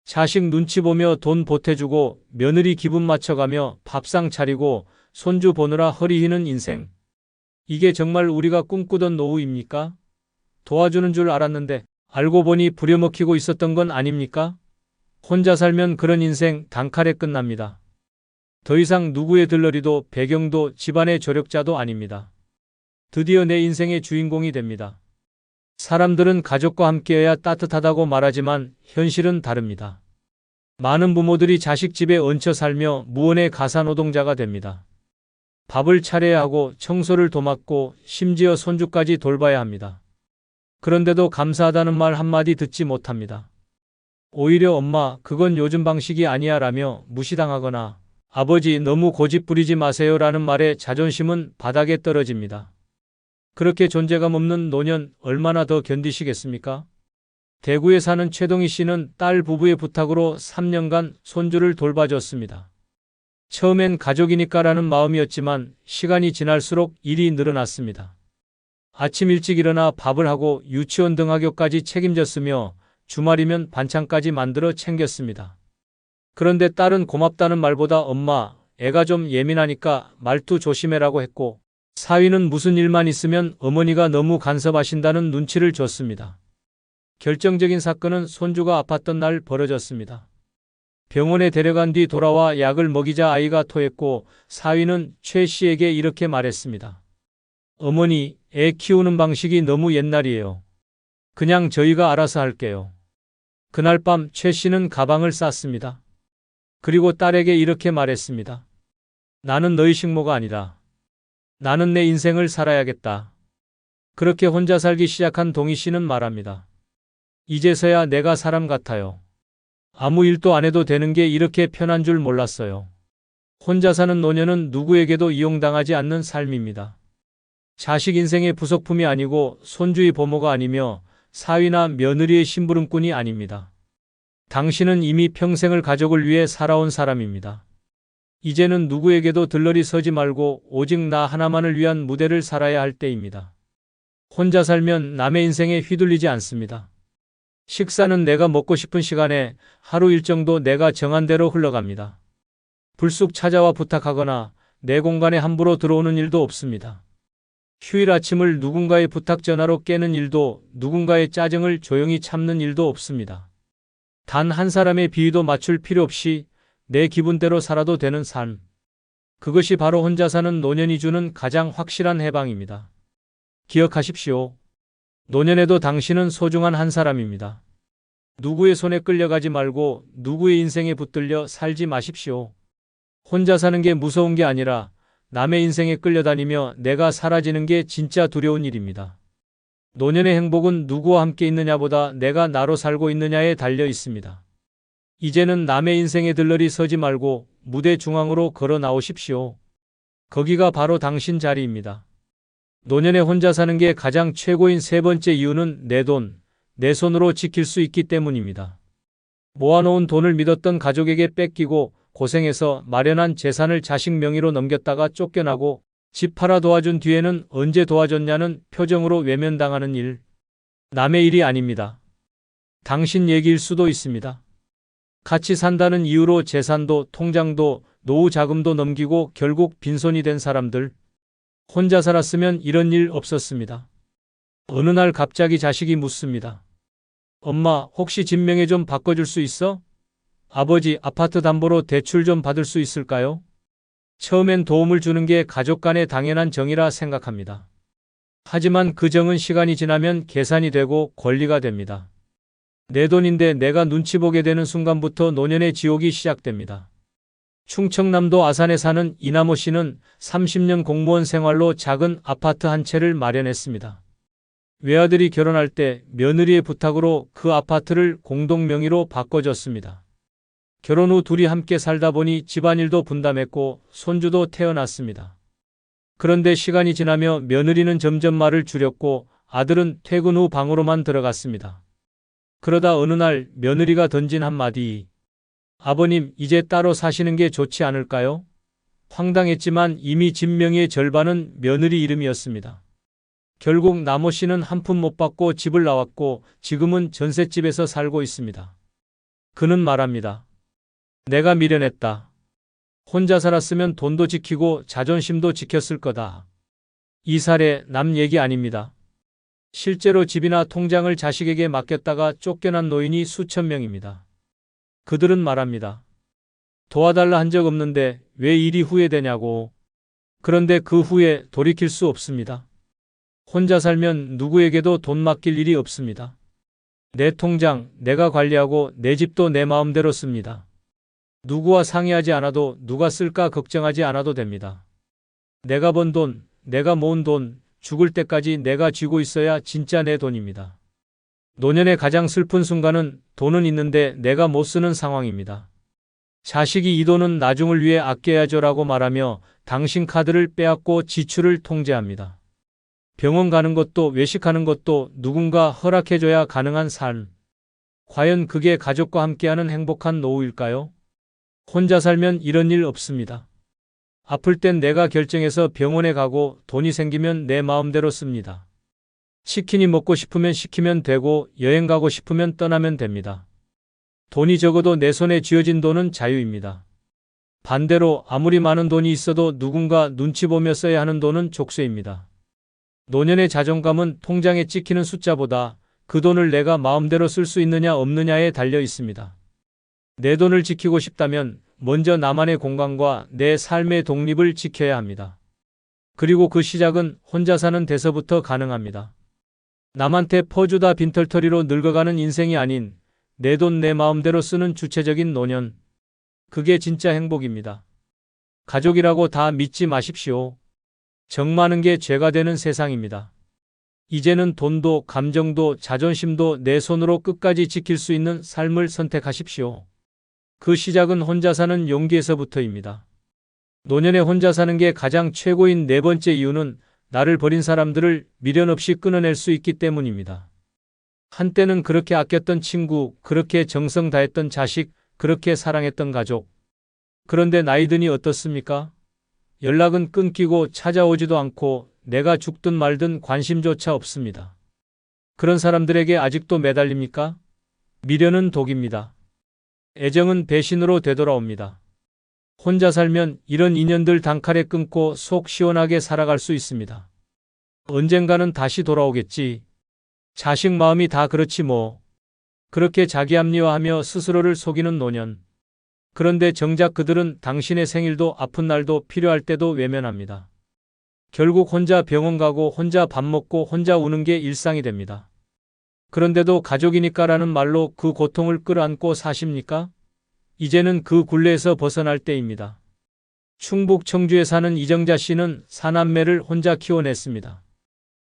자식 눈치 보며 돈 보태주고 며느리 기분 맞춰가며 밥상 차리고 손주 보느라 허리 휘는 인생. 이게 정말 우리가 꿈꾸던 노후입니까? 도와주는 줄 알았는데 알고 보니 부려먹히고 있었던 건 아닙니까? 혼자 살면 그런 인생 단칼에 끝납니다. 더 이상 누구의 들러리도 배경도 집안의 조력자도 아닙니다. 드디어 내 인생의 주인공이 됩니다. 사람들은 가족과 함께해야 따뜻하다고 말하지만 현실은 다릅니다. 많은 부모들이 자식 집에 얹혀 살며 무언의 가사노동자가 됩니다. 밥을 차려야 하고 청소를 도맡고 심지어 손주까지 돌봐야 합니다. 그런데도 감사하다는 말 한마디 듣지 못합니다. 오히려 엄마, 그건 요즘 방식이 아니야 라며 무시당하거나 아버지, 너무 고집 부리지 마세요 라는 말에 자존심은 바닥에 떨어집니다. 그렇게 존재감 없는 노년 얼마나 더 견디시겠습니까? 대구에 사는 최동희 씨는 딸 부부의 부탁으로 3년간 손주를 돌봐줬습니다. 처음엔 가족이니까라는 마음이었지만 시간이 지날수록 일이 늘어났습니다. 아침 일찍 일어나 밥을 하고 유치원 등하교까지 책임졌으며 주말이면 반찬까지 만들어 챙겼습니다. 그런데 딸은 고맙다는 말보다 엄마, 애가 좀 예민하니까 말투 조심해라고 했고, 사위는 무슨 일만 있으면 어머니가 너무 간섭하신다는 눈치를 줬습니다. 결정적인 사건은 손주가 아팠던 날 벌어졌습니다. 병원에 데려간 뒤 돌아와 약을 먹이자 아이가 토했고 사위는 최 씨에게 이렇게 말했습니다. 어머니, 애 키우는 방식이 너무 옛날이에요. 그냥 저희가 알아서 할게요. 그날 밤 최 씨는 가방을 쌌습니다. 그리고 딸에게 이렇게 말했습니다. 나는 너희 식모가 아니라 나는 내 인생을 살아야겠다. 그렇게 혼자 살기 시작한 동희 씨는 말합니다. 이제서야 내가 사람 같아요. 아무 일도 안 해도 되는 게 이렇게 편한 줄 몰랐어요. 혼자 사는 노년은 누구에게도 이용당하지 않는 삶입니다. 자식 인생의 부속품이 아니고 손주의 보모가 아니며 사위나 며느리의 심부름꾼이 아닙니다. 당신은 이미 평생을 가족을 위해 살아온 사람입니다. 이제는 누구에게도 들러리 서지 말고 오직 나 하나만을 위한 무대를 살아야 할 때입니다. 혼자 살면 남의 인생에 휘둘리지 않습니다. 식사는 내가 먹고 싶은 시간에 하루 일정도 내가 정한 대로 흘러갑니다. 불쑥 찾아와 부탁하거나 내 공간에 함부로 들어오는 일도 없습니다. 휴일 아침을 누군가의 부탁 전화로 깨는 일도 누군가의 짜증을 조용히 참는 일도 없습니다. 단 한 사람의 비위도 맞출 필요 없이 내 기분대로 살아도 되는 삶. 그것이 바로 혼자 사는 노년이 주는 가장 확실한 해방입니다. 기억하십시오. 노년에도 당신은 소중한 한 사람입니다. 누구의 손에 끌려가지 말고 누구의 인생에 붙들려 살지 마십시오. 혼자 사는 게 무서운 게 아니라 남의 인생에 끌려다니며 내가 사라지는 게 진짜 두려운 일입니다. 노년의 행복은 누구와 함께 있느냐보다 내가 나로 살고 있느냐에 달려 있습니다. 이제는 남의 인생에 들러리 서지 말고 무대 중앙으로 걸어 나오십시오. 거기가 바로 당신 자리입니다. 노년에 혼자 사는 게 가장 최고인 세 번째 이유는 내 돈, 내 손으로 지킬 수 있기 때문입니다. 모아놓은 돈을 믿었던 가족에게 뺏기고 고생해서 마련한 재산을 자식 명의로 넘겼다가 쫓겨나고 집 팔아 도와준 뒤에는 언제 도와줬냐는 표정으로 외면당하는 일. 남의 일이 아닙니다. 당신 얘기일 수도 있습니다. 같이 산다는 이유로 재산도 통장도 노후 자금도 넘기고 결국 빈손이 된 사람들. 혼자 살았으면 이런 일 없었습니다. 어느 날 갑자기 자식이 묻습니다. 엄마, 혹시 집 명의 좀 바꿔줄 수 있어? 아버지, 아파트 담보로 대출 좀 받을 수 있을까요? 처음엔 도움을 주는 게 가족 간의 당연한 정이라 생각합니다. 하지만 그 정은 시간이 지나면 계산이 되고 권리가 됩니다. 내 돈인데 내가 눈치 보게 되는 순간부터 노년의 지옥이 시작됩니다. 충청남도 아산에 사는 이남호 씨는 30년 공무원 생활로 작은 아파트 한 채를 마련했습니다. 외아들이 결혼할 때 며느리의 부탁으로 그 아파트를 공동 명의로 바꿔줬습니다. 결혼 후 둘이 함께 살다 보니 집안일도 분담했고 손주도 태어났습니다. 그런데 시간이 지나며 며느리는 점점 말을 줄였고 아들은 퇴근 후 방으로만 들어갔습니다. 그러다 어느 날 며느리가 던진 한마디. 아버님, 이제 따로 사시는 게 좋지 않을까요? 황당했지만 이미 집 명의의 절반은 며느리 이름이었습니다. 결국 남호 씨는 한 푼 못 받고 집을 나왔고 지금은 전셋집에서 살고 있습니다. 그는 말합니다. 내가 미련했다. 혼자 살았으면 돈도 지키고 자존심도 지켰을 거다. 이 사례 남 얘기 아닙니다. 실제로 집이나 통장을 자식에게 맡겼다가 쫓겨난 노인이 수천 명입니다. 그들은 말합니다. 도와달라 한 적 없는데 왜 일이 후회되냐고. 그런데 그 후에 돌이킬 수 없습니다. 혼자 살면 누구에게도 돈 맡길 일이 없습니다. 내 통장 내가 관리하고 내 집도 내 마음대로 씁니다. 누구와 상의하지 않아도 누가 쓸까 걱정하지 않아도 됩니다. 내가 번 돈, 내가 모은 돈, 죽을 때까지 내가 쥐고 있어야 진짜 내 돈입니다. 노년의 가장 슬픈 순간은 돈은 있는데 내가 못 쓰는 상황입니다. 자식이 이 돈은 나중을 위해 아껴야죠라고 말하며 당신 카드를 빼앗고 지출을 통제합니다. 병원 가는 것도 외식하는 것도 누군가 허락해줘야 가능한 삶. 과연 그게 가족과 함께하는 행복한 노후일까요? 혼자 살면 이런 일 없습니다. 아플 땐 내가 결정해서 병원에 가고 돈이 생기면 내 마음대로 씁니다. 치킨이 먹고 싶으면 시키면 되고 여행 가고 싶으면 떠나면 됩니다. 돈이 적어도 내 손에 쥐어진 돈은 자유입니다. 반대로 아무리 많은 돈이 있어도 누군가 눈치 보며 써야 하는 돈은 족쇄입니다. 노년의 자존감은 통장에 찍히는 숫자보다 그 돈을 내가 마음대로 쓸 수 있느냐 없느냐에 달려 있습니다. 내 돈을 지키고 싶다면 먼저 나만의 공간과 내 삶의 독립을 지켜야 합니다. 그리고 그 시작은 혼자 사는 데서부터 가능합니다. 남한테 퍼주다 빈털터리로 늙어가는 인생이 아닌 내 돈 내 마음대로 쓰는 주체적인 노년. 그게 진짜 행복입니다. 가족이라고 다 믿지 마십시오. 정 많은 게 죄가 되는 세상입니다. 이제는 돈도 감정도 자존심도 내 손으로 끝까지 지킬 수 있는 삶을 선택하십시오. 그 시작은 혼자 사는 용기에서부터입니다. 노년에 혼자 사는 게 가장 최고인 네 번째 이유는 나를 버린 사람들을 미련 없이 끊어낼 수 있기 때문입니다. 한때는 그렇게 아꼈던 친구, 그렇게 정성 다했던 자식, 그렇게 사랑했던 가족. 그런데 나이 드니 어떻습니까? 연락은 끊기고 찾아오지도 않고 내가 죽든 말든 관심조차 없습니다. 그런 사람들에게 아직도 매달립니까? 미련은 독입니다. 애정은 배신으로 되돌아옵니다. 혼자 살면 이런 인연들 단칼에 끊고 속 시원하게 살아갈 수 있습니다. 언젠가는 다시 돌아오겠지. 자식 마음이 다 그렇지 뭐. 그렇게 자기 합리화하며 스스로를 속이는 노년. 그런데 정작 그들은 당신의 생일도 아픈 날도 필요할 때도 외면합니다. 결국 혼자 병원 가고 혼자 밥 먹고 혼자 우는 게 일상이 됩니다. 그런데도 가족이니까라는 말로 그 고통을 끌어안고 사십니까? 이제는 그 굴레에서 벗어날 때입니다. 충북 청주에 사는 이정자 씨는 사남매를 혼자 키워냈습니다.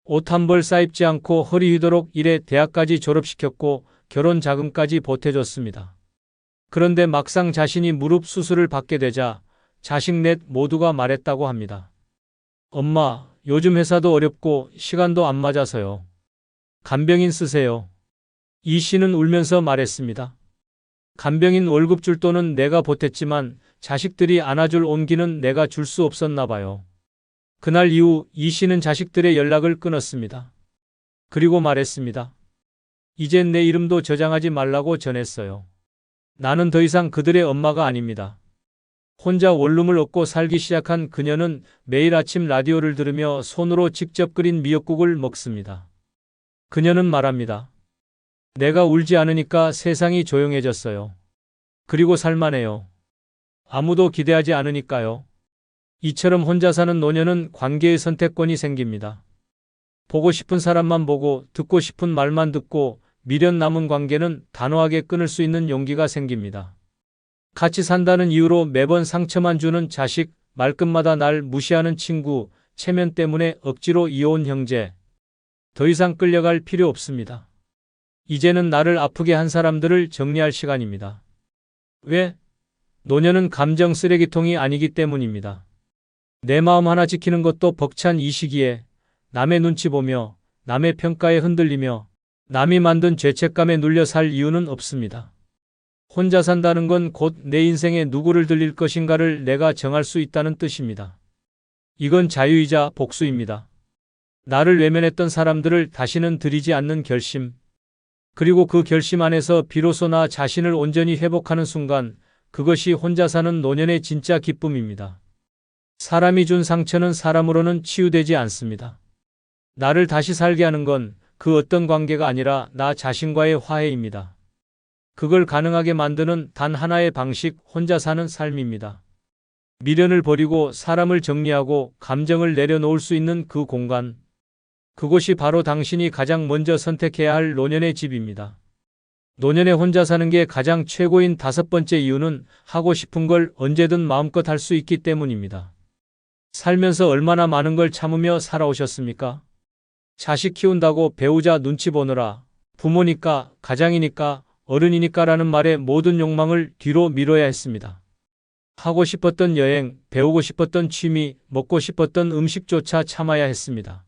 옷 한 벌 싸입지 않고 허리 휘도록 일해 대학까지 졸업시켰고 결혼 자금까지 보태줬습니다. 그런데 막상 자신이 무릎 수술을 받게 되자 자식 넷 모두가 말했다고 합니다. 엄마, 요즘 회사도 어렵고 시간도 안 맞아서요. 간병인 쓰세요. 이 씨는 울면서 말했습니다. 간병인 월급 줄 돈은 내가 보탰지만 자식들이 안아줄 온기는 내가 줄 수 없었나 봐요. 그날 이후 이 씨는 자식들의 연락을 끊었습니다. 그리고 말했습니다. 이젠 내 이름도 저장하지 말라고 전했어요. 나는 더 이상 그들의 엄마가 아닙니다. 혼자 원룸을 얻고 살기 시작한 그녀는 매일 아침 라디오를 들으며 손으로 직접 끓인 미역국을 먹습니다. 그녀는 말합니다. 내가 울지 않으니까 세상이 조용해졌어요. 그리고 살만해요. 아무도 기대하지 않으니까요. 이처럼 혼자 사는 노년은 관계의 선택권이 생깁니다. 보고 싶은 사람만 보고 듣고 싶은 말만 듣고 미련 남은 관계는 단호하게 끊을 수 있는 용기가 생깁니다. 같이 산다는 이유로 매번 상처만 주는 자식, 말끝마다 날 무시하는 친구, 체면 때문에 억지로 이어온 형제. 더 이상 끌려갈 필요 없습니다. 이제는 나를 아프게 한 사람들을 정리할 시간입니다. 왜? 노년은 감정 쓰레기통이 아니기 때문입니다. 내 마음 하나 지키는 것도 벅찬 이 시기에 남의 눈치 보며 남의 평가에 흔들리며 남이 만든 죄책감에 눌려 살 이유는 없습니다. 혼자 산다는 건 곧 내 인생에 누구를 들릴 것인가를 내가 정할 수 있다는 뜻입니다. 이건 자유이자 복수입니다. 나를 외면했던 사람들을 다시는 들이지 않는 결심. 그리고 그 결심 안에서 비로소 나 자신을 온전히 회복하는 순간 그것이 혼자 사는 노년의 진짜 기쁨입니다. 사람이 준 상처는 사람으로는 치유되지 않습니다. 나를 다시 살게 하는 건 그 어떤 관계가 아니라 나 자신과의 화해입니다. 그걸 가능하게 만드는 단 하나의 방식, 혼자 사는 삶입니다. 미련을 버리고 사람을 정리하고 감정을 내려놓을 수 있는 그 공간. 그곳이 바로 당신이 가장 먼저 선택해야 할 노년의 집입니다. 노년에 혼자 사는 게 가장 최고인 5번째 이유는 하고 싶은 걸 언제든 마음껏 할 수 있기 때문입니다. 살면서 얼마나 많은 걸 참으며 살아오셨습니까? 자식 키운다고 배우자 눈치 보느라, 부모니까, 가장이니까, 어른이니까라는 말에 모든 욕망을 뒤로 미뤄야 했습니다. 하고 싶었던 여행, 배우고 싶었던 취미, 먹고 싶었던 음식조차 참아야 했습니다.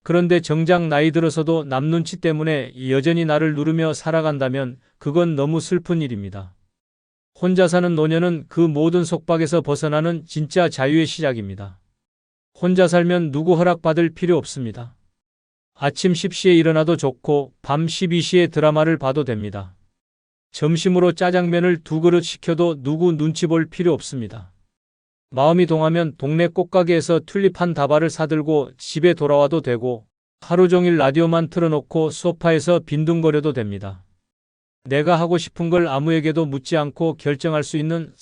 그런데 정작 나이 들어서도 남 눈치 때문에 여전히 나를 누르며 살아간다면 그건 너무 슬픈 일입니다. 혼자 사는 노년은 그 모든 속박에서 벗어나는 진짜 자유의 시작입니다. 혼자 살면 누구 허락받을 필요 없습니다. 아침 10시에 일어나도 좋고 밤 12시에 드라마를 봐도 됩니다. 점심으로 짜장면을 2그릇 시켜도 누구 눈치 볼 필요 없습니다. 마음이 동하면 동네 꽃가게에서 튤립 한 다발을 사들고 집에 돌아와도 되고 하루 종일 라디오만 틀어놓고 소파에서 빈둥거려도 됩니다. 내가 하고 싶은 걸 아무에게도 묻지 않고 결정할 수 있는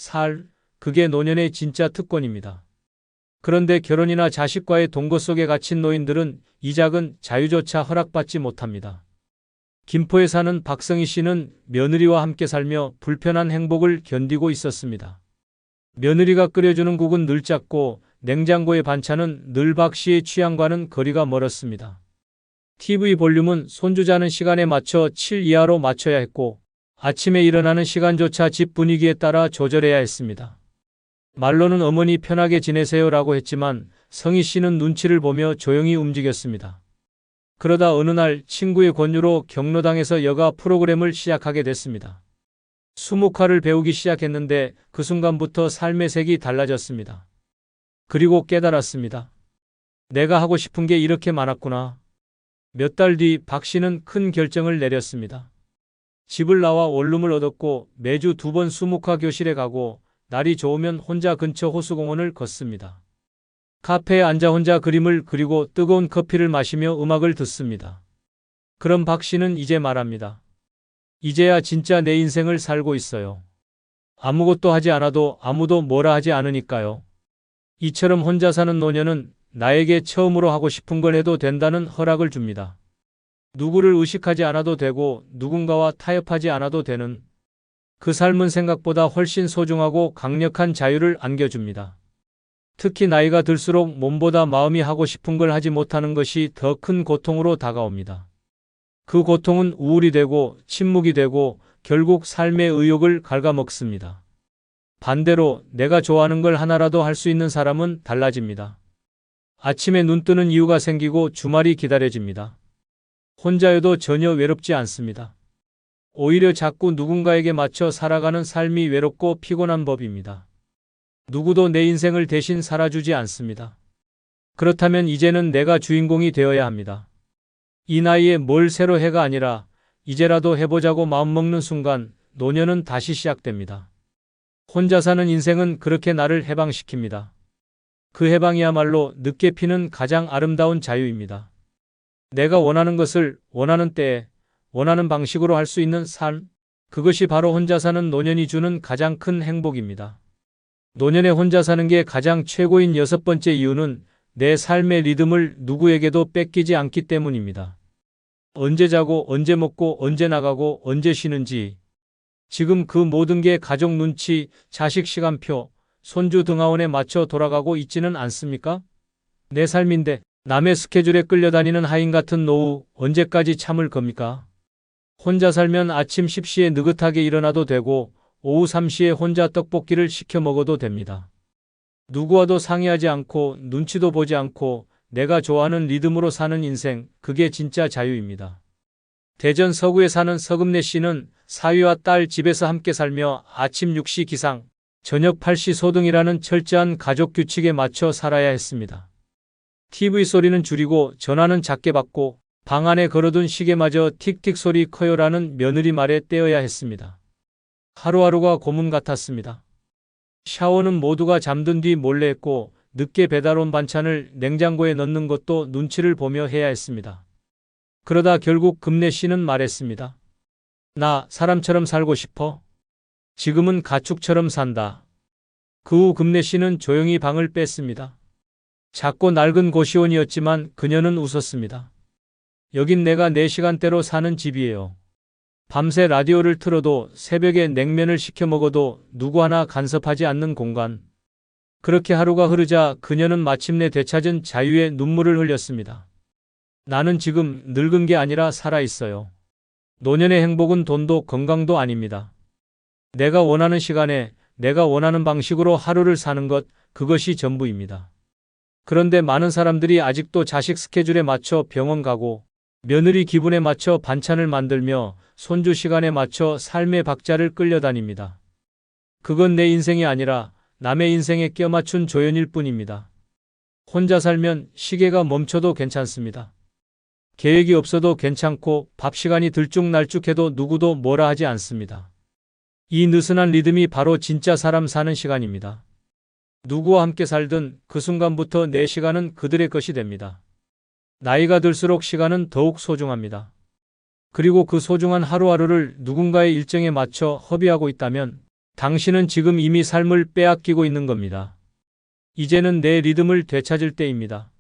그게 노년의 진짜 특권입니다. 그런데 결혼이나 자식과의 동거 속에 갇힌 노인들은 이 작은 자유조차 허락받지 못합니다. 김포에 사는 박성희 씨는 며느리와 함께 살며 불편한 행복을 견디고 있었습니다. 며느리가 끓여주는 국은 늘 짰고 냉장고의 반찬은 늘 박 씨의 취향과는 거리가 멀었습니다. TV 볼륨은 손주 자는 시간에 맞춰 7 이하로 맞춰야 했고 아침에 일어나는 시간조차 집 분위기에 따라 조절해야 했습니다. 말로는 어머니 편하게 지내세요라고 했지만 성희 씨는 눈치를 보며 조용히 움직였습니다. 그러다 어느 날 친구의 권유로 경로당에서 여가 프로그램을 시작하게 됐습니다. 수묵화를 배우기 시작했는데 그 순간부터 삶의 색이 달라졌습니다. 그리고 깨달았습니다. 내가 하고 싶은 게 이렇게 많았구나. 몇 달 뒤 박 씨는 큰 결정을 내렸습니다. 집을 나와 원룸을 얻었고 매주 2번 수묵화 교실에 가고 날이 좋으면 혼자 근처 호수공원을 걷습니다. 카페에 앉아 혼자 그림을 그리고 뜨거운 커피를 마시며 음악을 듣습니다. 그럼 박 씨는 이제 말합니다. 이제야 진짜 내 인생을 살고 있어요. 아무것도 하지 않아도 아무도 뭐라 하지 않으니까요. 이처럼 혼자 사는 노년은 나에게 처음으로 하고 싶은 걸 해도 된다는 허락을 줍니다. 누구를 의식하지 않아도 되고 누군가와 타협하지 않아도 되는 그 삶은 생각보다 훨씬 소중하고 강력한 자유를 안겨줍니다. 특히 나이가 들수록 몸보다 마음이 하고 싶은 걸 하지 못하는 것이 더 큰 고통으로 다가옵니다. 그 고통은 우울이 되고 침묵이 되고 결국 삶의 의욕을 갉아먹습니다. 반대로 내가 좋아하는 걸 하나라도 할 수 있는 사람은 달라집니다. 아침에 눈 뜨는 이유가 생기고 주말이 기다려집니다. 혼자여도 전혀 외롭지 않습니다. 오히려 자꾸 누군가에게 맞춰 살아가는 삶이 외롭고 피곤한 법입니다. 누구도 내 인생을 대신 살아주지 않습니다. 그렇다면 이제는 내가 주인공이 되어야 합니다. 이 나이에 뭘 새로 해가 아니라 이제라도 해보자고 마음먹는 순간 노년은 다시 시작됩니다. 혼자 사는 인생은 그렇게 나를 해방시킵니다. 그 해방이야말로 늦게 피는 가장 아름다운 자유입니다. 내가 원하는 것을 원하는 때에 원하는 방식으로 할 수 있는 삶, 그것이 바로 혼자 사는 노년이 주는 가장 큰 행복입니다. 노년에 혼자 사는 게 가장 최고인 6번째 이유는 내 삶의 리듬을 누구에게도 뺏기지 않기 때문입니다. 언제 자고 언제 먹고 언제 나가고 언제 쉬는지, 지금 그 모든 게 가족 눈치, 자식 시간표, 손주 등하원에 맞춰 돌아가고 있지는 않습니까? 내 삶인데 남의 스케줄에 끌려다니는 하인 같은 노후 언제까지 참을 겁니까? 혼자 살면 아침 10시에 느긋하게 일어나도 되고 오후 3시에 혼자 떡볶이를 시켜 먹어도 됩니다. 누구와도 상의하지 않고 눈치도 보지 않고 내가 좋아하는 리듬으로 사는 인생, 그게 진짜 자유입니다. 대전 서구에 사는 서금래 씨는 사위와 딸 집에서 함께 살며 아침 6시 기상, 저녁 8시 소등이라는 철저한 가족 규칙에 맞춰 살아야 했습니다. TV 소리는 줄이고 전화는 작게 받고 방 안에 걸어둔 시계마저 틱틱 소리 커요라는 며느리 말에 떼어야 했습니다. 하루하루가 고문 같았습니다. 샤워는 모두가 잠든 뒤 몰래 했고 늦게 배달 온 반찬을 냉장고에 넣는 것도 눈치를 보며 해야 했습니다. 그러다 결국 금래 씨는 말했습니다. 나 사람처럼 살고 싶어. 지금은 가축처럼 산다. 그 후 금래 씨는 조용히 방을 뺐습니다. 작고 낡은 고시원이었지만 그녀는 웃었습니다. 여긴 내가 내 시간대로 사는 집이에요. 밤새 라디오를 틀어도 새벽에 냉면을 시켜 먹어도 누구 하나 간섭하지 않는 공간. 그렇게 하루가 흐르자 그녀는 마침내 되찾은 자유의 눈물을 흘렸습니다. 나는 지금 늙은 게 아니라 살아있어요. 노년의 행복은 돈도 건강도 아닙니다. 내가 원하는 시간에 내가 원하는 방식으로 하루를 사는 것, 그것이 전부입니다. 그런데 많은 사람들이 아직도 자식 스케줄에 맞춰 병원 가고 며느리 기분에 맞춰 반찬을 만들며 손주 시간에 맞춰 삶의 박자를 끌려다닙니다. 그건 내 인생이 아니라 남의 인생에 껴맞춘 조연일 뿐입니다. 혼자 살면 시계가 멈춰도 괜찮습니다. 계획이 없어도 괜찮고 밥 시간이 들쭉날쭉해도 누구도 뭐라 하지 않습니다. 이 느슨한 리듬이 바로 진짜 사람 사는 시간입니다. 누구와 함께 살든 그 순간부터 내 시간은 그들의 것이 됩니다. 나이가 들수록 시간은 더욱 소중합니다. 그리고 그 소중한 하루하루를 누군가의 일정에 맞춰 허비하고 있다면 당신은 지금 이미 삶을 빼앗기고 있는 겁니다. 이제는 내 리듬을 되찾을 때입니다.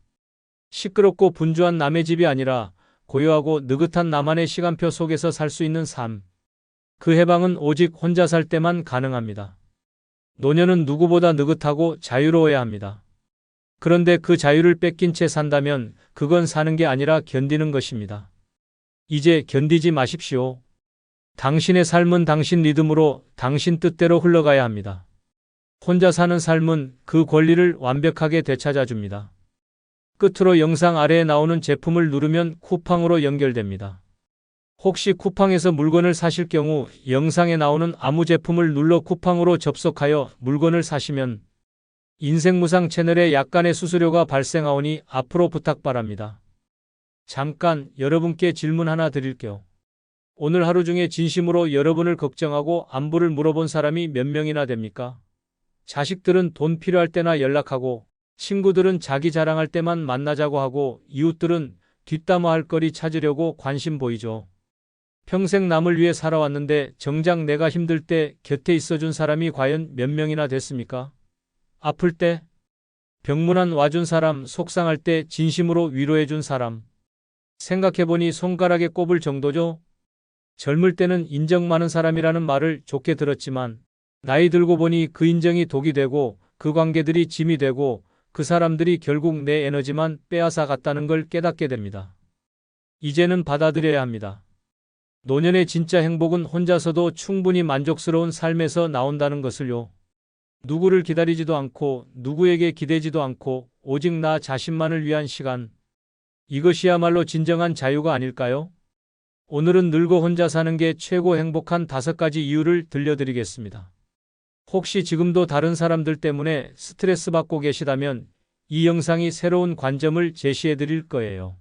시끄럽고 분주한 남의 집이 아니라 고요하고 느긋한 나만의 시간표 속에서 살 수 있는 삶. 그 해방은 오직 혼자 살 때만 가능합니다. 노년은 누구보다 느긋하고 자유로워야 합니다. 그런데 그 자유를 뺏긴 채 산다면 그건 사는 게 아니라 견디는 것입니다. 이제 견디지 마십시오. 당신의 삶은 당신 리듬으로 당신 뜻대로 흘러가야 합니다. 혼자 사는 삶은 그 권리를 완벽하게 되찾아 줍니다. 끝으로 영상 아래에 나오는 제품을 누르면 쿠팡으로 연결됩니다. 혹시 쿠팡에서 물건을 사실 경우 영상에 나오는 아무 제품을 눌러 쿠팡으로 접속하여 물건을 사시면 인생무상 채널에 약간의 수수료가 발생하오니 앞으로 부탁 바랍니다. 잠깐 여러분께 질문 하나 드릴게요. 오늘 하루 중에 진심으로 여러분을 걱정하고 안부를 물어본 사람이 몇 명이나 됩니까? 자식들은 돈 필요할 때나 연락하고, 친구들은 자기 자랑할 때만 만나자고 하고, 이웃들은 뒷담화할 거리 찾으려고 관심 보이죠. 평생 남을 위해 살아왔는데 정작 내가 힘들 때 곁에 있어준 사람이 과연 몇 명이나 됐습니까? 아플 때, 병문안 와준 사람, 속상할 때 진심으로 위로해준 사람. 생각해보니 손가락에 꼽을 정도죠? 젊을 때는 인정 많은 사람이라는 말을 좋게 들었지만 나이 들고 보니 그 인정이 독이 되고 그 관계들이 짐이 되고 그 사람들이 결국 내 에너지만 빼앗아 갔다는 걸 깨닫게 됩니다. 이제는 받아들여야 합니다. 노년의 진짜 행복은 혼자서도 충분히 만족스러운 삶에서 나온다는 것을요. 누구를 기다리지도 않고 누구에게 기대지도 않고 오직 나 자신만을 위한 시간. 이것이야말로 진정한 자유가 아닐까요? 오늘은 늙어 혼자 사는 게 최고 행복한 5가지 이유를 들려드리겠습니다. 혹시 지금도 다른 사람들 때문에 스트레스 받고 계시다면 이 영상이 새로운 관점을 제시해 드릴 거예요.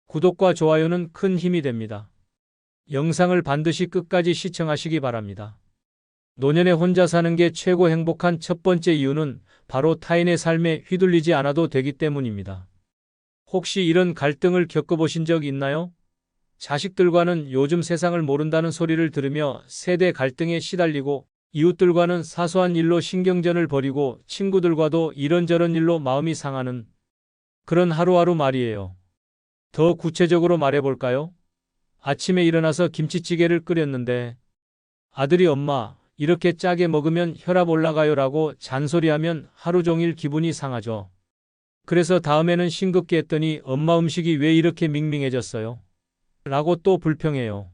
구독과 좋아요는 큰 힘이 됩니다. 영상을 반드시 끝까지 시청하시기 바랍니다. 노년에 혼자 사는 게 최고 행복한 첫 번째 이유는 바로 타인의 삶에 휘둘리지 않아도 되기 때문입니다. 혹시 이런 갈등을 겪어보신 적 있나요? 자식들과는 요즘 세상을 모른다는 소리를 들으며 세대 갈등에 시달리고 이웃들과는 사소한 일로 신경전을 벌이고 친구들과도 이런저런 일로 마음이 상하는 그런 하루하루 말이에요. 더 구체적으로 말해볼까요? 아침에 일어나서 김치찌개를 끓였는데 아들이 엄마 이렇게 짜게 먹으면 혈압 올라가요라고 잔소리하면 하루 종일 기분이 상하죠. 그래서 다음에는 싱겁게 했더니 엄마 음식이 왜 이렇게 밍밍해졌어요? 라고 또 불평해요.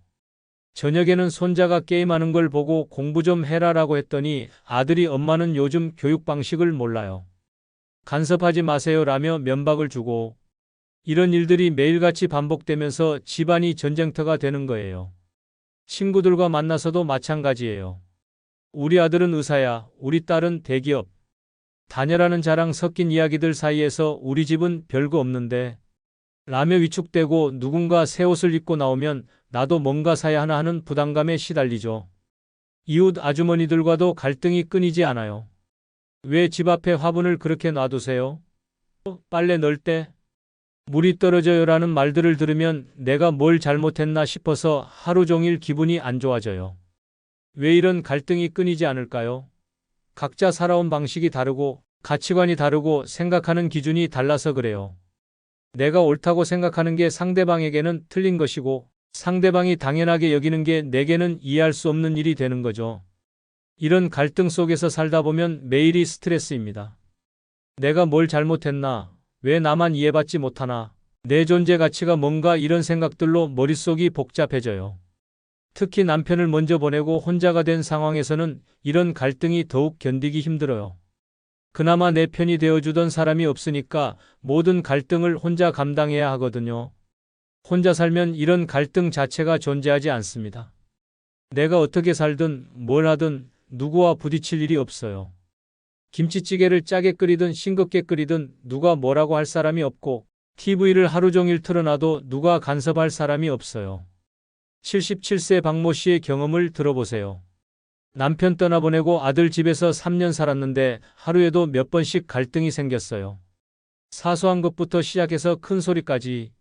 저녁에는 손자가 게임하는 걸 보고 공부 좀 해라라고 했더니 아들이 엄마는 요즘 교육 방식을 몰라요. 간섭하지 마세요 라며 면박을 주고 이런 일들이 매일같이 반복되면서 집안이 전쟁터가 되는 거예요. 친구들과 만나서도 마찬가지예요. 우리 아들은 의사야, 우리 딸은 대기업. 다녀라는 자랑 섞인 이야기들 사이에서 우리 집은 별거 없는데 라며 위축되고 누군가 새 옷을 입고 나오면 나도 뭔가 사야 하나 하는 부담감에 시달리죠. 이웃 아주머니들과도 갈등이 끊이지 않아요. 왜 집 앞에 화분을 그렇게 놔두세요? 빨래 넣을 때? 물이 떨어져요라는 말들을 들으면 내가 뭘 잘못했나 싶어서 하루 종일 기분이 안 좋아져요. 왜 이런 갈등이 끊이지 않을까요? 각자 살아온 방식이 다르고 가치관이 다르고 생각하는 기준이 달라서 그래요. 내가 옳다고 생각하는 게 상대방에게는 틀린 것이고 상대방이 당연하게 여기는 게 내게는 이해할 수 없는 일이 되는 거죠. 이런 갈등 속에서 살다 보면 매일이 스트레스입니다. 내가 뭘 잘못했나? 왜 나만 이해받지 못하나? 내 존재 가치가 뭔가 이런 생각들로 머릿속이 복잡해져요. 특히 남편을 먼저 보내고 혼자가 된 상황에서는 이런 갈등이 더욱 견디기 힘들어요. 그나마 내 편이 되어주던 사람이 없으니까 모든 갈등을 혼자 감당해야 하거든요. 혼자 살면 이런 갈등 자체가 존재하지 않습니다. 내가 어떻게 살든 뭘 하든 누구와 부딪힐 일이 없어요. 김치찌개를 짜게 끓이든 싱겁게 끓이든 누가 뭐라고 할 사람이 없고 TV를 하루 종일 틀어놔도 누가 간섭할 사람이 없어요. 77세 박모 씨의 경험을 들어보세요. 남편 떠나보내고 아들 집에서 3년 살았는데 하루에도 몇 번씩 갈등이 생겼어요. 사소한 것부터 시작해서 큰 소리까지.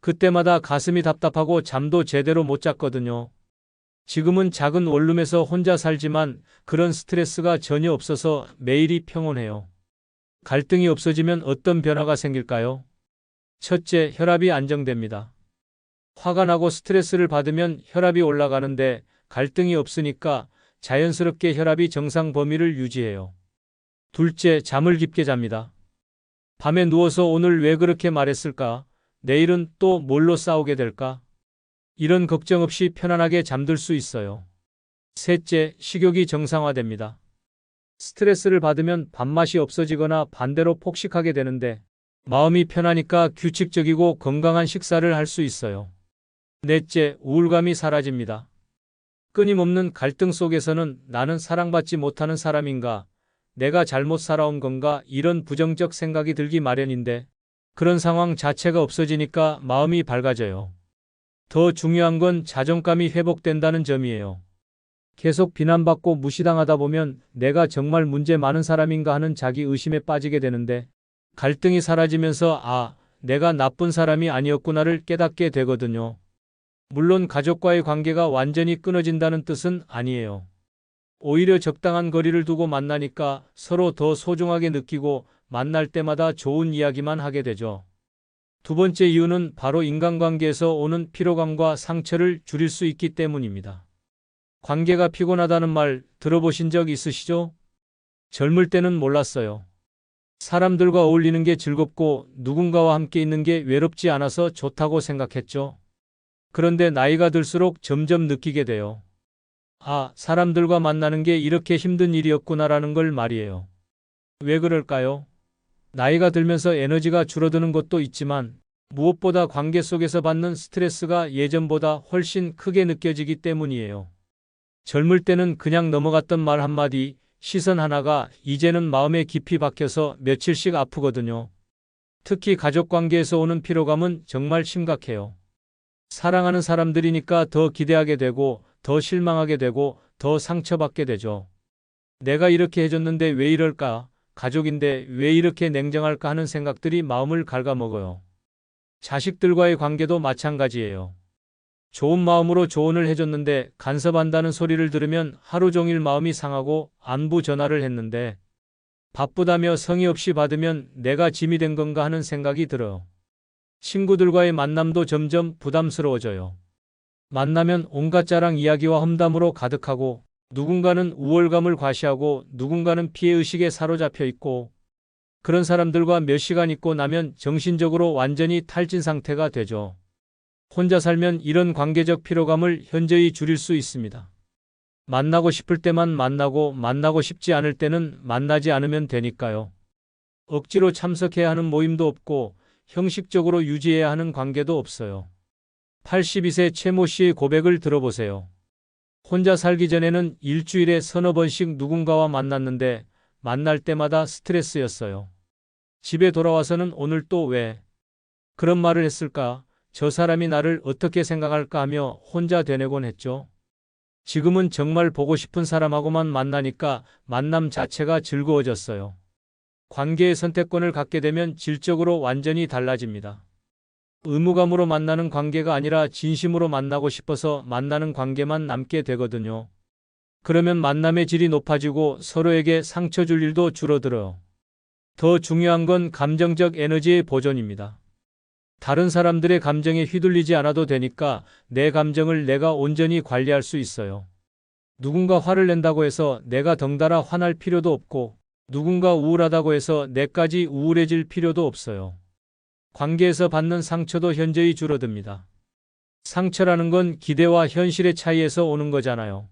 그때마다 가슴이 답답하고 잠도 제대로 못 잤거든요. 지금은 작은 원룸에서 혼자 살지만 그런 스트레스가 전혀 없어서 매일이 평온해요. 갈등이 없어지면 어떤 변화가 생길까요? 첫째, 혈압이 안정됩니다. 화가 나고 스트레스를 받으면 혈압이 올라가는데 갈등이 없으니까 자연스럽게 혈압이 정상 범위를 유지해요. 둘째, 잠을 깊게 잡니다. 밤에 누워서 오늘 왜 그렇게 말했을까? 내일은 또 뭘로 싸우게 될까? 이런 걱정 없이 편안하게 잠들 수 있어요. 셋째, 식욕이 정상화됩니다. 스트레스를 받으면 밥맛이 없어지거나 반대로 폭식하게 되는데 마음이 편하니까 규칙적이고 건강한 식사를 할 수 있어요. 넷째, 우울감이 사라집니다. 끊임없는 갈등 속에서는 나는 사랑받지 못하는 사람인가? 내가 잘못 살아온 건가? 이런 부정적 생각이 들기 마련인데 그런 상황 자체가 없어지니까 마음이 밝아져요. 더 중요한 건 자존감이 회복된다는 점이에요. 계속 비난받고 무시당하다 보면 내가 정말 문제 많은 사람인가 하는 자기 의심에 빠지게 되는데 갈등이 사라지면서 내가 나쁜 사람이 아니었구나를 깨닫게 되거든요. 물론 가족과의 관계가 완전히 끊어진다는 뜻은 아니에요. 오히려 적당한 거리를 두고 만나니까 서로 더 소중하게 느끼고 만날 때마다 좋은 이야기만 하게 되죠. 두 번째 이유는 바로 인간관계에서 오는 피로감과 상처를 줄일 수 있기 때문입니다. 관계가 피곤하다는 말 들어보신 적 있으시죠? 젊을 때는 몰랐어요. 사람들과 어울리는 게 즐겁고 누군가와 함께 있는 게 외롭지 않아서 좋다고 생각했죠. 그런데 나이가 들수록 점점 느끼게 돼요. 사람들과 만나는 게 이렇게 힘든 일이었구나라는 걸 말이에요. 왜 그럴까요? 나이가 들면서 에너지가 줄어드는 것도 있지만 무엇보다 관계 속에서 받는 스트레스가 예전보다 훨씬 크게 느껴지기 때문이에요. 젊을 때는 그냥 넘어갔던 말 한마디, 시선 하나가 이제는 마음에 깊이 박혀서 며칠씩 아프거든요. 특히 가족관계에서 오는 피로감은 정말 심각해요. 사랑하는 사람들이니까 더 기대하게 되고 더 실망하게 되고 더 상처받게 되죠. 내가 이렇게 해줬는데 왜 이럴까? 가족인데 왜 이렇게 냉정할까 하는 생각들이 마음을 갉아먹어요. 자식들과의 관계도 마찬가지예요. 좋은 마음으로 조언을 해줬는데 간섭한다는 소리를 들으면 하루 종일 마음이 상하고 안부 전화를 했는데 바쁘다며 성의 없이 받으면 내가 짐이 된 건가 하는 생각이 들어요. 친구들과의 만남도 점점 부담스러워져요. 만나면 온갖 자랑 이야기와 험담으로 가득하고 누군가는 우월감을 과시하고 누군가는 피해의식에 사로잡혀 있고 그런 사람들과 몇 시간 있고 나면 정신적으로 완전히 탈진 상태가 되죠. 혼자 살면 이런 관계적 피로감을 현저히 줄일 수 있습니다. 만나고 싶을 때만 만나고 싶지 않을 때는 만나지 않으면 되니까요. 억지로 참석해야 하는 모임도 없고 형식적으로 유지해야 하는 관계도 없어요. 82세 최모 씨의 고백을 들어보세요. 혼자 살기 전에는 일주일에 서너 번씩 누군가와 만났는데 만날 때마다 스트레스였어요. 집에 돌아와서는 오늘 또 왜 그런 말을 했을까? 저 사람이 나를 어떻게 생각할까 하며 혼자 되뇌곤 했죠. 지금은 정말 보고 싶은 사람하고만 만나니까 만남 자체가 즐거워졌어요. 관계의 선택권을 갖게 되면 질적으로 완전히 달라집니다. 의무감으로 만나는 관계가 아니라 진심으로 만나고 싶어서 만나는 관계만 남게 되거든요. 그러면 만남의 질이 높아지고 서로에게 상처 줄 일도 줄어들어요. 더 중요한 건 감정적 에너지의 보존입니다. 다른 사람들의 감정에 휘둘리지 않아도 되니까 내 감정을 내가 온전히 관리할 수 있어요. 누군가 화를 낸다고 해서 내가 덩달아 화날 필요도 없고, 누군가 우울하다고 해서 내까지 우울해질 필요도 없어요. 관계에서 받는 상처도 현저히 줄어듭니다. 상처라는 건 기대와 현실의 차이에서 오는 거잖아요.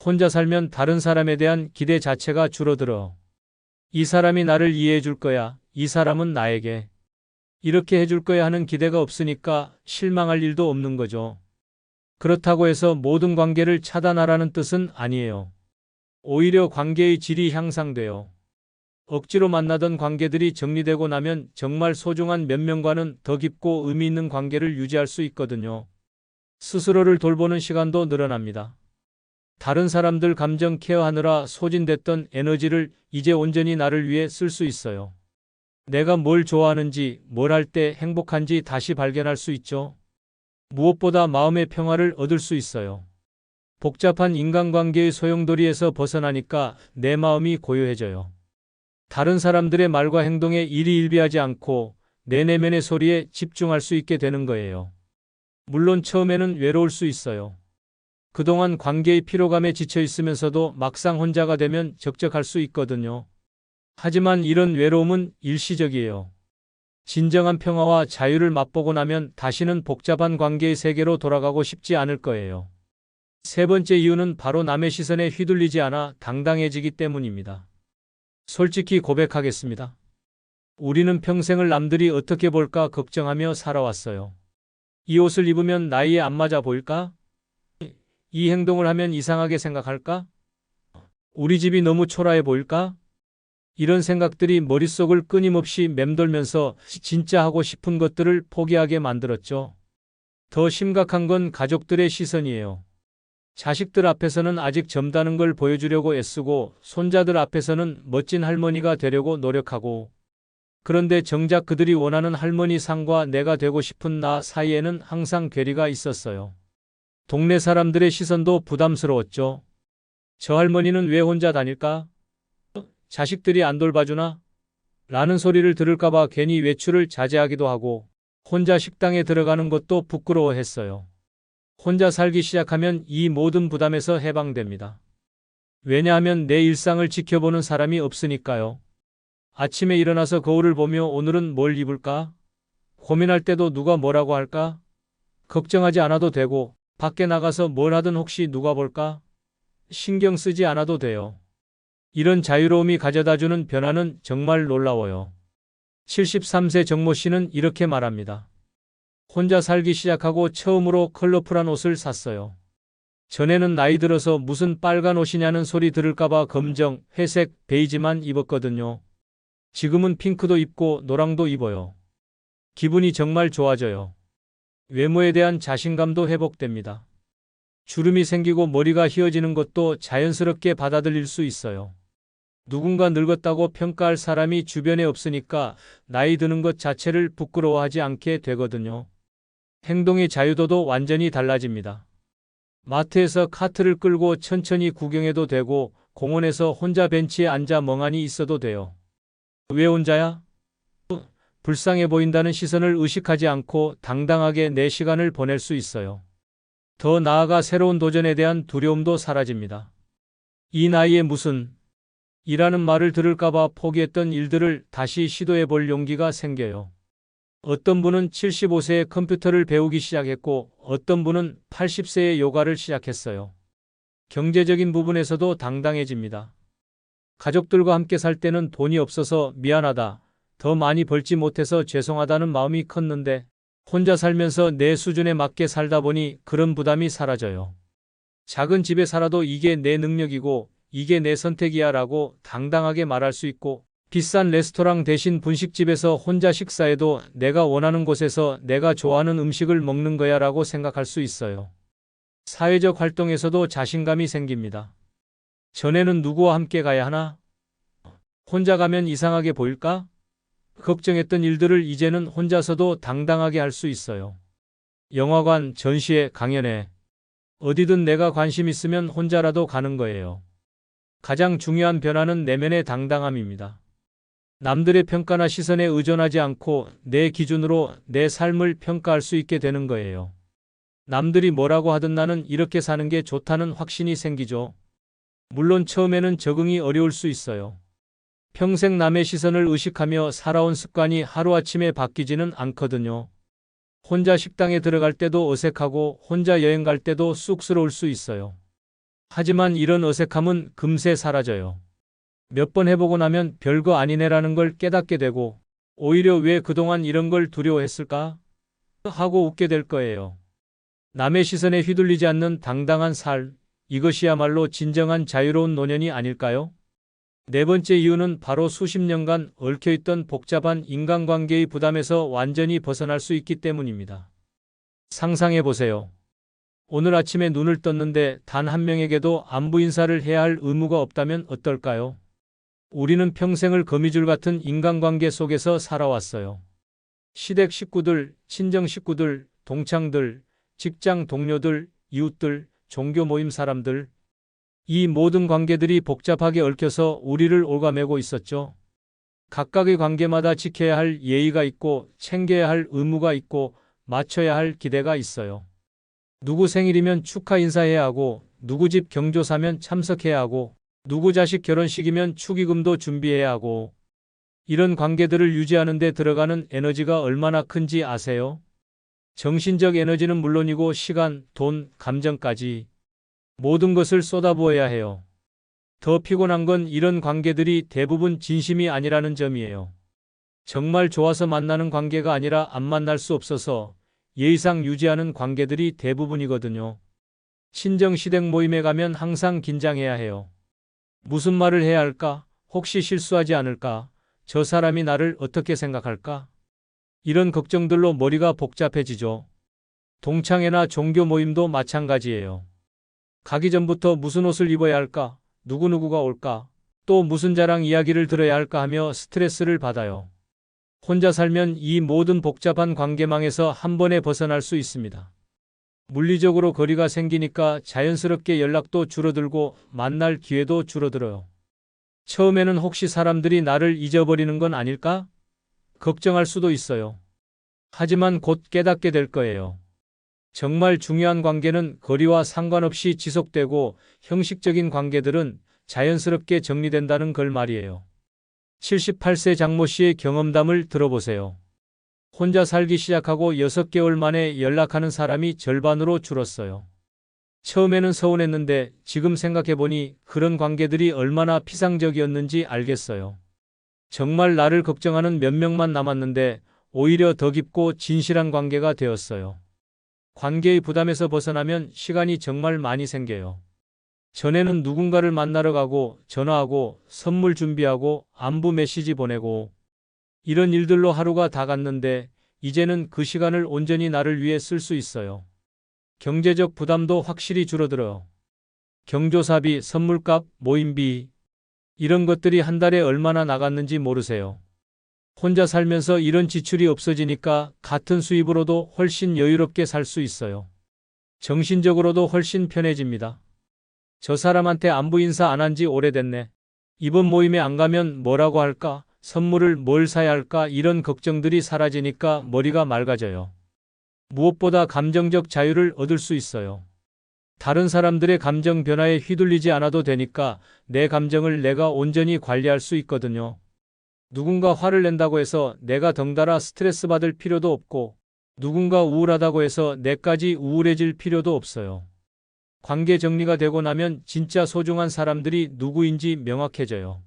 혼자 살면 다른 사람에 대한 기대 자체가 줄어들어. 이 사람이 나를 이해해 줄 거야. 이 사람은 나에게 이렇게 해줄 거야 하는 기대가 없으니까 실망할 일도 없는 거죠. 그렇다고 해서 모든 관계를 차단하라는 뜻은 아니에요. 오히려 관계의 질이 향상돼요. 억지로 만나던 관계들이 정리되고 나면 정말 소중한 몇 명과는 더 깊고 의미 있는 관계를 유지할 수 있거든요. 스스로를 돌보는 시간도 늘어납니다. 다른 사람들 감정 케어하느라 소진됐던 에너지를 이제 온전히 나를 위해 쓸 수 있어요. 내가 뭘 좋아하는지, 뭘 할 때 행복한지 다시 발견할 수 있죠. 무엇보다 마음의 평화를 얻을 수 있어요. 복잡한 인간관계의 소용돌이에서 벗어나니까 내 마음이 고요해져요. 다른 사람들의 말과 행동에 일희일비하지 않고 내 내면의 소리에 집중할 수 있게 되는 거예요. 물론 처음에는 외로울 수 있어요. 그동안 관계의 피로감에 지쳐 있으면서도 막상 혼자가 되면 적적할 수 있거든요. 하지만 이런 외로움은 일시적이에요. 진정한 평화와 자유를 맛보고 나면 다시는 복잡한 관계의 세계로 돌아가고 싶지 않을 거예요. 세 번째 이유는 바로 남의 시선에 휘둘리지 않아 당당해지기 때문입니다. 솔직히 고백하겠습니다. 우리는 평생을 남들이 어떻게 볼까 걱정하며 살아왔어요. 이 옷을 입으면 나이에 안 맞아 보일까? 이 행동을 하면 이상하게 생각할까? 우리 집이 너무 초라해 보일까? 이런 생각들이 머릿속을 끊임없이 맴돌면서 진짜 하고 싶은 것들을 포기하게 만들었죠. 더 심각한 건 가족들의 시선이에요. 자식들 앞에서는 아직 젊다는 걸 보여주려고 애쓰고 손자들 앞에서는 멋진 할머니가 되려고 노력하고, 그런데 정작 그들이 원하는 할머니 상과 내가 되고 싶은 나 사이에는 항상 괴리가 있었어요. 동네 사람들의 시선도 부담스러웠죠. 저 할머니는 왜 혼자 다닐까? 자식들이 안 돌봐주나? 라는 소리를 들을까봐 괜히 외출을 자제하기도 하고 혼자 식당에 들어가는 것도 부끄러워했어요. 혼자 살기 시작하면 이 모든 부담에서 해방됩니다. 왜냐하면 내 일상을 지켜보는 사람이 없으니까요. 아침에 일어나서 거울을 보며 오늘은 뭘 입을까? 고민할 때도 누가 뭐라고 할까? 걱정하지 않아도 되고 밖에 나가서 뭘 하든 혹시 누가 볼까? 신경 쓰지 않아도 돼요. 이런 자유로움이 가져다주는 변화는 정말 놀라워요. 73세 정모 씨는 이렇게 말합니다. 혼자 살기 시작하고 처음으로 컬러풀한 옷을 샀어요. 전에는 나이 들어서 무슨 빨간 옷이냐는 소리 들을까봐 검정, 회색, 베이지만 입었거든요. 지금은 핑크도 입고 노랑도 입어요. 기분이 정말 좋아져요. 외모에 대한 자신감도 회복됩니다. 주름이 생기고 머리가 휘어지는 것도 자연스럽게 받아들일 수 있어요. 누군가 늙었다고 평가할 사람이 주변에 없으니까 나이 드는 것 자체를 부끄러워하지 않게 되거든요. 행동의 자유도도 완전히 달라집니다. 마트에서 카트를 끌고 천천히 구경해도 되고 공원에서 혼자 벤치에 앉아 멍하니 있어도 돼요. 왜 혼자야? 불쌍해 보인다는 시선을 의식하지 않고 당당하게 내 시간을 보낼 수 있어요. 더 나아가 새로운 도전에 대한 두려움도 사라집니다. 이 나이에 무슨 이라는 말을 들을까봐 포기했던 일들을 다시 시도해 볼 용기가 생겨요. 어떤 분은 75세에 컴퓨터를 배우기 시작했고 어떤 분은 80세에 요가를 시작했어요. 경제적인 부분에서도 당당해집니다. 가족들과 함께 살 때는 돈이 없어서 미안하다, 더 많이 벌지 못해서 죄송하다는 마음이 컸는데 혼자 살면서 내 수준에 맞게 살다 보니 그런 부담이 사라져요. 작은 집에 살아도 이게 내 능력이고 이게 내 선택이야 라고 당당하게 말할 수 있고, 비싼 레스토랑 대신 분식집에서 혼자 식사해도 내가 원하는 곳에서 내가 좋아하는 음식을 먹는 거야 라고 생각할 수 있어요. 사회적 활동에서도 자신감이 생깁니다. 전에는 누구와 함께 가야 하나? 혼자 가면 이상하게 보일까? 걱정했던 일들을 이제는 혼자서도 당당하게 할 수 있어요. 영화관, 전시회, 강연회. 어디든 내가 관심 있으면 혼자라도 가는 거예요. 가장 중요한 변화는 내면의 당당함입니다. 남들의 평가나 시선에 의존하지 않고 내 기준으로 내 삶을 평가할 수 있게 되는 거예요. 남들이 뭐라고 하든 나는 이렇게 사는 게 좋다는 확신이 생기죠. 물론 처음에는 적응이 어려울 수 있어요. 평생 남의 시선을 의식하며 살아온 습관이 하루아침에 바뀌지는 않거든요. 혼자 식당에 들어갈 때도 어색하고 혼자 여행 갈 때도 쑥스러울 수 있어요. 하지만 이런 어색함은 금세 사라져요. 몇 번 해보고 나면 별거 아니네라는 걸 깨닫게 되고 오히려 왜 그동안 이런 걸 두려워했을까? 하고 웃게 될 거예요. 남의 시선에 휘둘리지 않는 당당한 삶, 이것이야말로 진정한 자유로운 노년이 아닐까요? 네 번째 이유는 바로 수십 년간 얽혀있던 복잡한 인간관계의 부담에서 완전히 벗어날 수 있기 때문입니다. 상상해 보세요. 오늘 아침에 눈을 떴는데 단 한 명에게도 안부 인사를 해야 할 의무가 없다면 어떨까요? 우리는 평생을 거미줄 같은 인간관계 속에서 살아왔어요. 시댁 식구들, 친정 식구들, 동창들, 직장 동료들, 이웃들, 종교 모임 사람들. 이 모든 관계들이 복잡하게 얽혀서 우리를 옭아매고 있었죠. 각각의 관계마다 지켜야 할 예의가 있고 챙겨야 할 의무가 있고 맞춰야 할 기대가 있어요. 누구 생일이면 축하 인사해야 하고 누구 집 경조사면 참석해야 하고 누구 자식 결혼식이면 축의금도 준비해야 하고 이런 관계들을 유지하는 데 들어가는 에너지가 얼마나 큰지 아세요? 정신적 에너지는 물론이고 시간, 돈, 감정까지 모든 것을 쏟아부어야 해요. 더 피곤한 건 이런 관계들이 대부분 진심이 아니라는 점이에요. 정말 좋아서 만나는 관계가 아니라 안 만날 수 없어서 예의상 유지하는 관계들이 대부분이거든요. 친정 시댁 모임에 가면 항상 긴장해야 해요. 무슨 말을 해야 할까? 혹시 실수하지 않을까? 저 사람이 나를 어떻게 생각할까? 이런 걱정들로 머리가 복잡해지죠. 동창회나 종교 모임도 마찬가지예요. 가기 전부터 무슨 옷을 입어야 할까? 누구누구가 올까? 또 무슨 자랑 이야기를 들어야 할까 하며 스트레스를 받아요. 혼자 살면 이 모든 복잡한 관계망에서 한 번에 벗어날 수 있습니다. 물리적으로 거리가 생기니까 자연스럽게 연락도 줄어들고 만날 기회도 줄어들어요. 처음에는 혹시 사람들이 나를 잊어버리는 건 아닐까? 걱정할 수도 있어요. 하지만 곧 깨닫게 될 거예요. 정말 중요한 관계는 거리와 상관없이 지속되고 형식적인 관계들은 자연스럽게 정리된다는 걸 말이에요. 78세 장모 씨의 경험담을 들어보세요. 혼자 살기 시작하고 6개월 만에 연락하는 사람이 절반으로 줄었어요. 처음에는 서운했는데 지금 생각해보니 그런 관계들이 얼마나 피상적이었는지 알겠어요. 정말 나를 걱정하는 몇 명만 남았는데 오히려 더 깊고 진실한 관계가 되었어요. 관계의 부담에서 벗어나면 시간이 정말 많이 생겨요. 전에는 누군가를 만나러 가고 전화하고 선물 준비하고 안부 메시지 보내고 이런 일들로 하루가 다 갔는데 이제는 그 시간을 온전히 나를 위해 쓸 수 있어요. 경제적 부담도 확실히 줄어들어요. 경조사비, 선물값, 모임비 이런 것들이 한 달에 얼마나 나갔는지 모르세요. 혼자 살면서 이런 지출이 없어지니까 같은 수입으로도 훨씬 여유롭게 살 수 있어요. 정신적으로도 훨씬 편해집니다. 저 사람한테 안부 인사 안 한 지 오래됐네. 이번 모임에 안 가면 뭐라고 할까? 선물을 뭘 사야 할까? 이런 걱정들이 사라지니까 머리가 맑아져요. 무엇보다 감정적 자유를 얻을 수 있어요. 다른 사람들의 감정 변화에 휘둘리지 않아도 되니까 내 감정을 내가 온전히 관리할 수 있거든요. 누군가 화를 낸다고 해서 내가 덩달아 스트레스 받을 필요도 없고 누군가 우울하다고 해서 내까지 우울해질 필요도 없어요. 관계 정리가 되고 나면 진짜 소중한 사람들이 누구인지 명확해져요.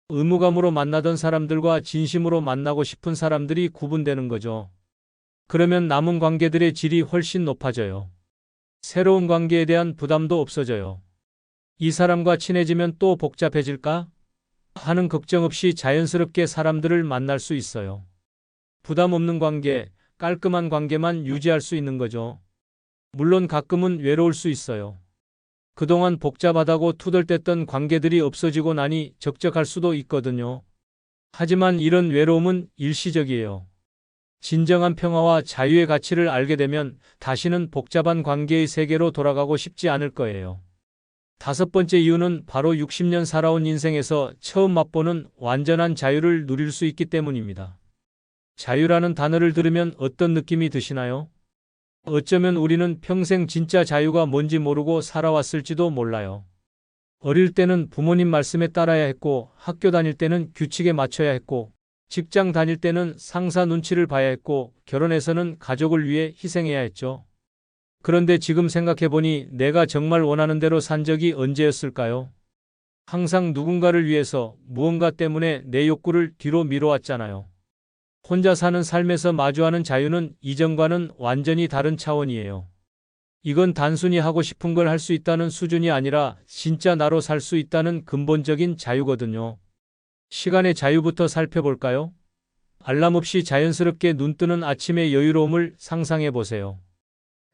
의무감으로 만나던 사람들과 진심으로 만나고 싶은 사람들이 구분되는 거죠. 그러면 남은 관계들의 질이 훨씬 높아져요. 새로운 관계에 대한 부담도 없어져요. 이 사람과 친해지면 또 복잡해질까? 하는 걱정 없이 자연스럽게 사람들을 만날 수 있어요. 부담 없는 관계, 깔끔한 관계만 유지할 수 있는 거죠. 물론 가끔은 외로울 수 있어요. 그동안 복잡하다고 투덜댔던 관계들이 없어지고 나니 적적할 수도 있거든요. 하지만 이런 외로움은 일시적이에요. 진정한 평화와 자유의 가치를 알게 되면 다시는 복잡한 관계의 세계로 돌아가고 싶지 않을 거예요. 다섯 번째 이유는 바로 60년 살아온 인생에서 처음 맛보는 완전한 자유를 누릴 수 있기 때문입니다. 자유라는 단어를 들으면 어떤 느낌이 드시나요? 어쩌면 우리는 평생 진짜 자유가 뭔지 모르고 살아왔을지도 몰라요. 어릴 때는 부모님 말씀에 따라야 했고, 학교 다닐 때는 규칙에 맞춰야 했고, 직장 다닐 때는 상사 눈치를 봐야 했고, 결혼해서는 가족을 위해 희생해야 했죠. 그런데 지금 생각해보니 내가 정말 원하는 대로 산 적이 언제였을까요? 항상 누군가를 위해서 무언가 때문에 내 욕구를 뒤로 미뤄왔잖아요. 혼자 사는 삶에서 마주하는 자유는 이전과는 완전히 다른 차원이에요. 이건 단순히 하고 싶은 걸 할 수 있다는 수준이 아니라 진짜 나로 살 수 있다는 근본적인 자유거든요. 시간의 자유부터 살펴볼까요? 알람 없이 자연스럽게 눈뜨는 아침의 여유로움을 상상해 보세요.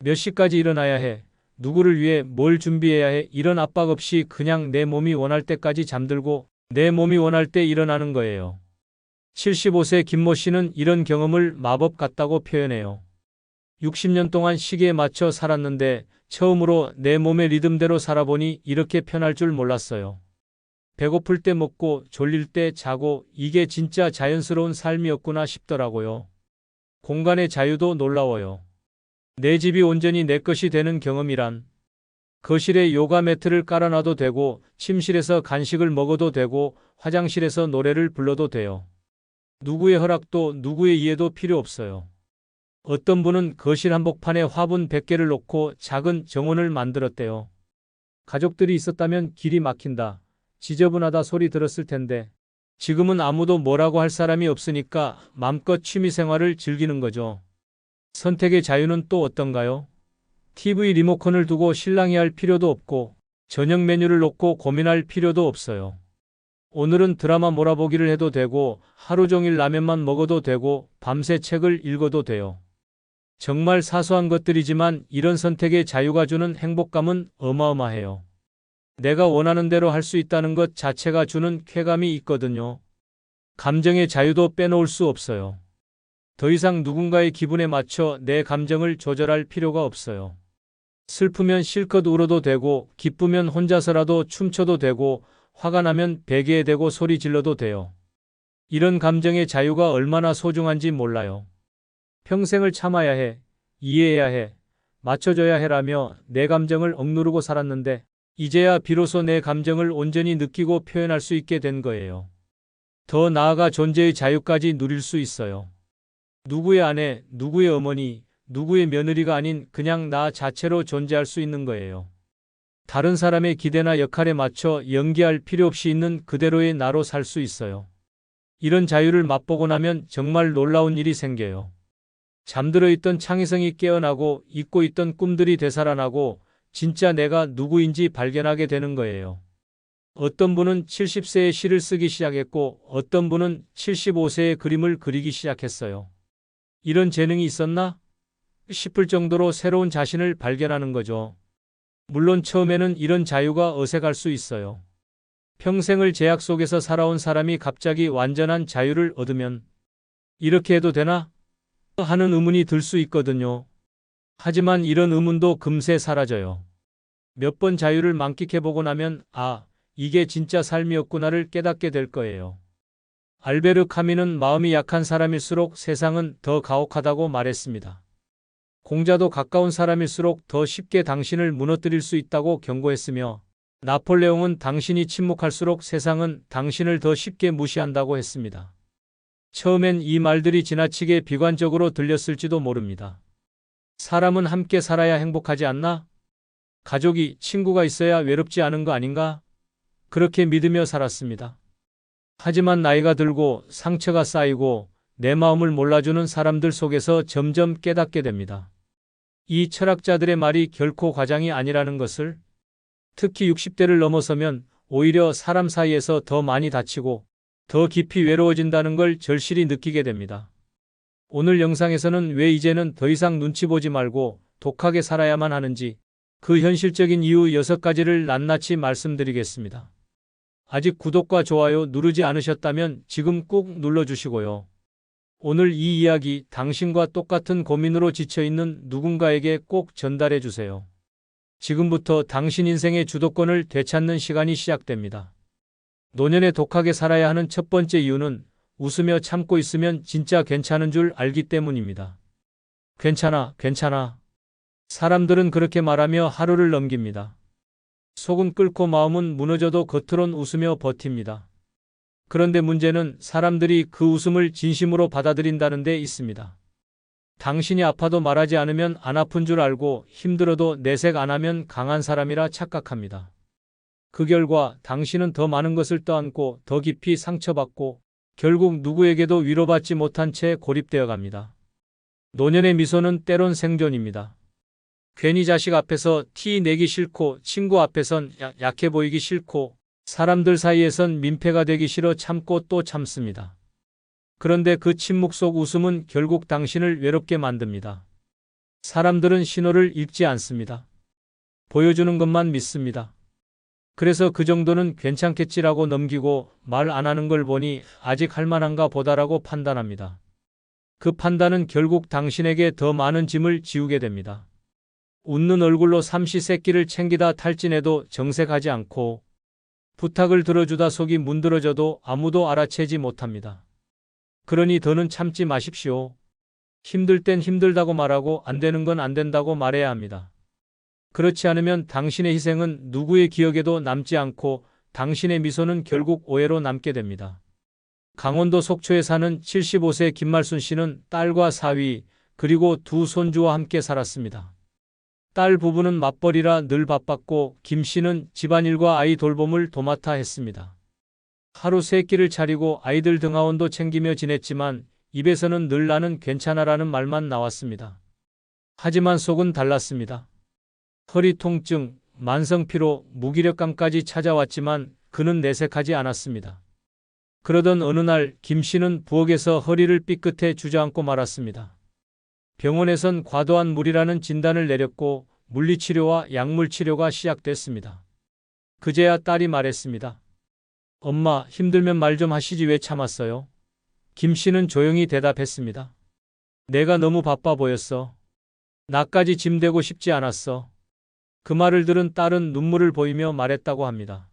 몇 시까지 일어나야 해? 누구를 위해 뭘 준비해야 해? 이런 압박 없이 그냥 내 몸이 원할 때까지 잠들고 내 몸이 원할 때 일어나는 거예요. 75세 김모 씨는 이런 경험을 마법 같다고 표현해요. 60년 동안 시계에 맞춰 살았는데 처음으로 내 몸의 리듬대로 살아보니 이렇게 편할 줄 몰랐어요. 배고플 때 먹고 졸릴 때 자고 이게 진짜 자연스러운 삶이었구나 싶더라고요. 공간의 자유도 놀라워요. 내 집이 온전히 내 것이 되는 경험이란 거실에 요가 매트를 깔아놔도 되고 침실에서 간식을 먹어도 되고 화장실에서 노래를 불러도 돼요. 누구의 허락도 누구의 이해도 필요 없어요. 어떤 분은 거실 한복판에 화분 100개를 놓고 작은 정원을 만들었대요. 가족들이 있었다면 길이 막힌다, 지저분하다 소리 들었을 텐데 지금은 아무도 뭐라고 할 사람이 없으니까 맘껏 취미생활을 즐기는 거죠. 선택의 자유는 또 어떤가요? TV 리모컨을 두고 실랑이 할 필요도 없고 저녁 메뉴를 놓고 고민할 필요도 없어요. 오늘은 드라마 몰아보기를 해도 되고 하루 종일 라면만 먹어도 되고 밤새 책을 읽어도 돼요. 정말 사소한 것들이지만 이런 선택의 자유가 주는 행복감은 어마어마해요. 내가 원하는 대로 할 수 있다는 것 자체가 주는 쾌감이 있거든요. 감정의 자유도 빼놓을 수 없어요. 더 이상 누군가의 기분에 맞춰 내 감정을 조절할 필요가 없어요. 슬프면 실컷 울어도 되고 기쁘면 혼자서라도 춤춰도 되고 화가 나면 베개에 대고 소리 질러도 돼요. 이런 감정의 자유가 얼마나 소중한지 몰라요. 평생을 참아야 해, 이해해야 해, 맞춰줘야 해라며 내 감정을 억누르고 살았는데 이제야 비로소 내 감정을 온전히 느끼고 표현할 수 있게 된 거예요. 더 나아가 존재의 자유까지 누릴 수 있어요. 누구의 아내, 누구의 어머니, 누구의 며느리가 아닌 그냥 나 자체로 존재할 수 있는 거예요. 다른 사람의 기대나 역할에 맞춰 연기할 필요 없이 있는 그대로의 나로 살 수 있어요. 이런 자유를 맛보고 나면 정말 놀라운 일이 생겨요. 잠들어 있던 창의성이 깨어나고 잊고 있던 꿈들이 되살아나고 진짜 내가 누구인지 발견하게 되는 거예요. 어떤 분은 70세에 시를 쓰기 시작했고 어떤 분은 75세에 그림을 그리기 시작했어요. 이런 재능이 있었나? 싶을 정도로 새로운 자신을 발견하는 거죠. 물론 처음에는 이런 자유가 어색할 수 있어요. 평생을 제약 속에서 살아온 사람이 갑자기 완전한 자유를 얻으면 이렇게 해도 되나? 하는 의문이 들 수 있거든요. 하지만 이런 의문도 금세 사라져요. 몇 번 자유를 만끽해보고 나면 이게 진짜 삶이었구나를 깨닫게 될 거예요. 알베르 카뮈는 마음이 약한 사람일수록 세상은 더 가혹하다고 말했습니다. 공자도 가까운 사람일수록 더 쉽게 당신을 무너뜨릴 수 있다고 경고했으며 나폴레옹은 당신이 침묵할수록 세상은 당신을 더 쉽게 무시한다고 했습니다. 처음엔 이 말들이 지나치게 비관적으로 들렸을지도 모릅니다. 사람은 함께 살아야 행복하지 않나? 가족이, 친구가 있어야 외롭지 않은 거 아닌가? 그렇게 믿으며 살았습니다. 하지만 나이가 들고 상처가 쌓이고 내 마음을 몰라주는 사람들 속에서 점점 깨닫게 됩니다. 이 철학자들의 말이 결코 과장이 아니라는 것을, 특히 60대를 넘어서면 오히려 사람 사이에서 더 많이 다치고 더 깊이 외로워진다는 걸 절실히 느끼게 됩니다. 오늘 영상에서는 왜 이제는 더 이상 눈치 보지 말고 독하게 살아야만 하는지 그 현실적인 이유 6가지를 낱낱이 말씀드리겠습니다. 아직 구독과 좋아요 누르지 않으셨다면 지금 꾹 눌러주시고요. 오늘 이 이야기 당신과 똑같은 고민으로 지쳐있는 누군가에게 꼭 전달해 주세요. 지금부터 당신 인생의 주도권을 되찾는 시간이 시작됩니다. 노년에 독하게 살아야 하는 첫 번째 이유는 웃으며 참고 있으면 진짜 괜찮은 줄 알기 때문입니다. 괜찮아, 괜찮아. 사람들은 그렇게 말하며 하루를 넘깁니다. 속은 끓고 마음은 무너져도 겉으론 웃으며 버팁니다. 그런데 문제는 사람들이 그 웃음을 진심으로 받아들인다는 데 있습니다. 당신이 아파도 말하지 않으면 안 아픈 줄 알고 힘들어도 내색 안 하면 강한 사람이라 착각합니다. 그 결과 당신은 더 많은 것을 떠안고 더 깊이 상처받고 결국 누구에게도 위로받지 못한 채 고립되어 갑니다. 노년의 미소는 때론 생존입니다. 괜히 자식 앞에서 티 내기 싫고 친구 앞에선 약해 보이기 싫고 사람들 사이에선 민폐가 되기 싫어 참고 또 참습니다. 그런데 그 침묵 속 웃음은 결국 당신을 외롭게 만듭니다. 사람들은 신호를 읽지 않습니다. 보여주는 것만 믿습니다. 그래서 그 정도는 괜찮겠지라고 넘기고 말 안 하는 걸 보니 아직 할 만한가 보다라고 판단합니다. 그 판단은 결국 당신에게 더 많은 짐을 지우게 됩니다. 웃는 얼굴로 삼시세끼를 챙기다 탈진해도 정색하지 않고 부탁을 들어주다 속이 문드러져도 아무도 알아채지 못합니다. 그러니 더는 참지 마십시오. 힘들 땐 힘들다고 말하고 안 되는 건 안 된다고 말해야 합니다. 그렇지 않으면 당신의 희생은 누구의 기억에도 남지 않고 당신의 미소는 결국 오해로 남게 됩니다. 강원도 속초에 사는 75세 김말순 씨는 딸과 사위 그리고 두 손주와 함께 살았습니다. 딸 부부는 맞벌이라 늘 바빴고 김 씨는 집안일과 아이 돌봄을 도맡아 했습니다. 하루 세 끼를 차리고 아이들 등하원도 챙기며 지냈지만 입에서는 늘 나는 괜찮아라는 말만 나왔습니다. 하지만 속은 달랐습니다. 허리 통증, 만성 피로, 무기력감까지 찾아왔지만 그는 내색하지 않았습니다. 그러던 어느 날 김 씨는 부엌에서 허리를 삐끗해 주저앉고 말았습니다. 병원에선 과도한 무리라는 진단을 내렸고 물리치료와 약물치료가 시작됐습니다. 그제야 딸이 말했습니다. 엄마, 힘들면 말 좀 하시지 왜 참았어요? 김 씨는 조용히 대답했습니다. 내가 너무 바빠 보였어. 나까지 짐 되고 싶지 않았어. 그 말을 들은 딸은 눈물을 보이며 말했다고 합니다.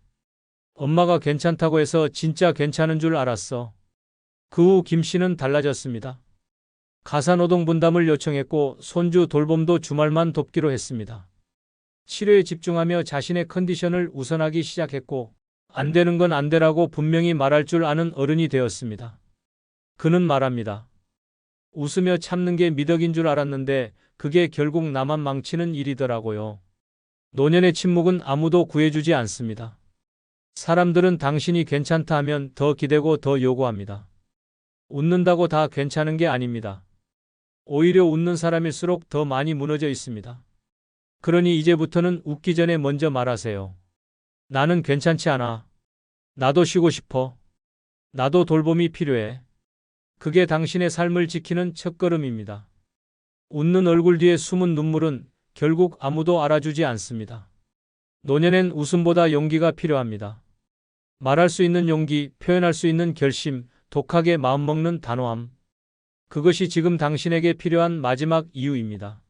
엄마가 괜찮다고 해서 진짜 괜찮은 줄 알았어. 그 후 김 씨는 달라졌습니다. 가사노동 분담을 요청했고 손주 돌봄도 주말만 돕기로 했습니다. 치료에 집중하며 자신의 컨디션을 우선하기 시작했고 안 되는 건 안 되라고 분명히 말할 줄 아는 어른이 되었습니다. 그는 말합니다. 웃으며 참는 게 미덕인 줄 알았는데 그게 결국 나만 망치는 일이더라고요. 노년의 침묵은 아무도 구해주지 않습니다. 사람들은 당신이 괜찮다 하면 더 기대고 더 요구합니다. 웃는다고 다 괜찮은 게 아닙니다. 오히려 웃는 사람일수록 더 많이 무너져 있습니다. 그러니 이제부터는 웃기 전에 먼저 말하세요. 나는 괜찮지 않아. 나도 쉬고 싶어. 나도 돌봄이 필요해. 그게 당신의 삶을 지키는 첫걸음입니다. 웃는 얼굴 뒤에 숨은 눈물은 결국 아무도 알아주지 않습니다. 노년엔 웃음보다 용기가 필요합니다. 말할 수 있는 용기, 표현할 수 있는 결심, 독하게 마음먹는 단호함. 그것이 지금 당신에게 필요한 마지막 이유입니다.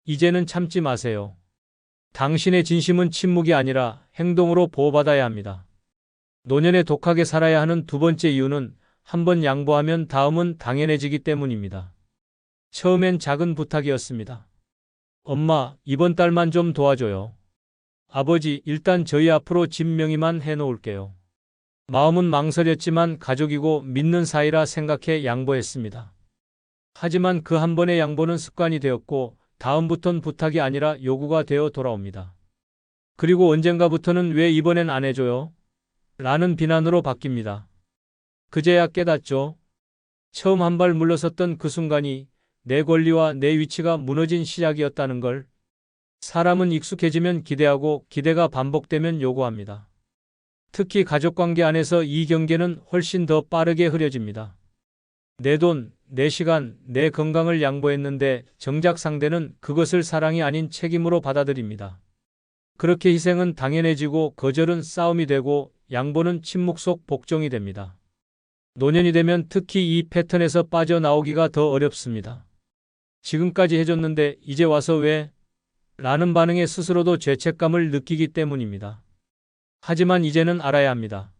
이제는 참지 마세요. 당신의 진심은 침묵이 아니라 행동으로 보호받아야 합니다. 노년에 독하게 살아야 하는 두 번째 이유는 한번 양보하면 다음은 당연해지기 때문입니다. 처음엔 작은 부탁이었습니다. 엄마, 이번 달만 좀 도와줘요. 아버지, 일단 저희 앞으로 집 명의만 해놓을게요. 마음은 망설였지만 가족이고 믿는 사이라 생각해 양보했습니다. 하지만 그 한 번의 양보는 습관이 되었고 다음부턴 부탁이 아니라 요구가 되어 돌아옵니다. 그리고 언젠가부터는 왜 이번엔 안 해줘요? 라는 비난으로 바뀝니다. 그제야 깨닫죠. 처음 한 발 물러섰던 그 순간이 내 권리와 내 위치가 무너진 시작이었다는 걸. 사람은 익숙해지면 기대하고 기대가 반복되면 요구합니다. 특히 가족관계 안에서 이 경계는 훨씬 더 빠르게 흐려집니다. 내 돈, 내 시간, 내 건강을 양보했는데 정작 상대는 그것을 사랑이 아닌 책임으로 받아들입니다. 그렇게 희생은 당연해지고 거절은 싸움이 되고 양보는 침묵 속 복종이 됩니다. 노년이 되면 특히 이 패턴에서 빠져나오기가 더 어렵습니다. 지금까지 해줬는데 이제 와서 왜? 라는 반응에 스스로도 죄책감을 느끼기 때문입니다. 하지만 이제는 알아야 합니다.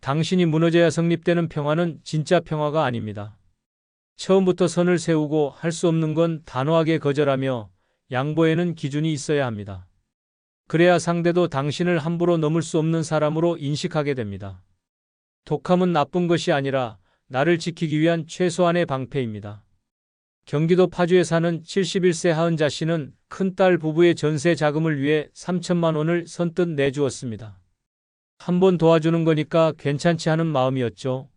당신이 무너져야 성립되는 평화는 진짜 평화가 아닙니다. 처음부터 선을 세우고 할 수 없는 건 단호하게 거절하며 양보에는 기준이 있어야 합니다. 그래야 상대도 당신을 함부로 넘을 수 없는 사람으로 인식하게 됩니다. 독함은 나쁜 것이 아니라 나를 지키기 위한 최소한의 방패입니다. 경기도 파주에 사는 71세 하은자 씨는 큰딸 부부의 전세 자금을 위해 3천만 원을 선뜻 내주었습니다. 한 번 도와주는 거니까 괜찮지 하는 마음이었죠.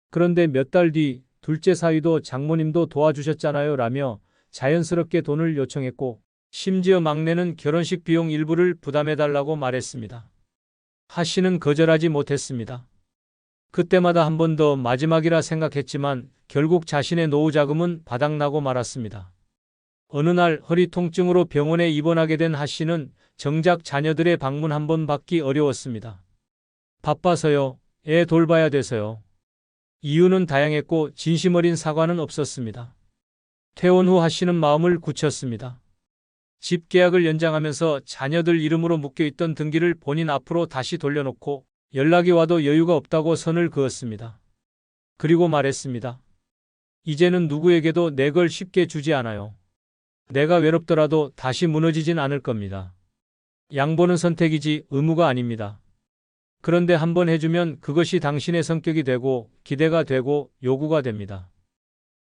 그런데 몇 달 뒤 둘째 사위도 장모님도 도와주셨잖아요 라며 자연스럽게 돈을 요청했고 심지어 막내는 결혼식 비용 일부를 부담해달라고 말했습니다. 하 씨는 거절하지 못했습니다. 그때마다 한 번 더 마지막이라 생각했지만 결국 자신의 노후 자금은 바닥나고 말았습니다. 어느 날 허리 통증으로 병원에 입원하게 된 하 씨는 정작 자녀들의 방문 한 번 받기 어려웠습니다. 바빠서요. 애 돌봐야 돼서요. 이유는 다양했고 진심 어린 사과는 없었습니다. 퇴원 후 하 씨는 마음을 굳혔습니다. 집 계약을 연장하면서 자녀들 이름으로 묶여있던 등기를 본인 앞으로 다시 돌려놓고 연락이 와도 여유가 없다고 선을 그었습니다. 그리고 말했습니다. 이제는 누구에게도 내 걸 쉽게 주지 않아요. 내가 외롭더라도 다시 무너지진 않을 겁니다. 양보는 선택이지 의무가 아닙니다. 그런데 한번 해주면 그것이 당신의 성격이 되고 기대가 되고 요구가 됩니다.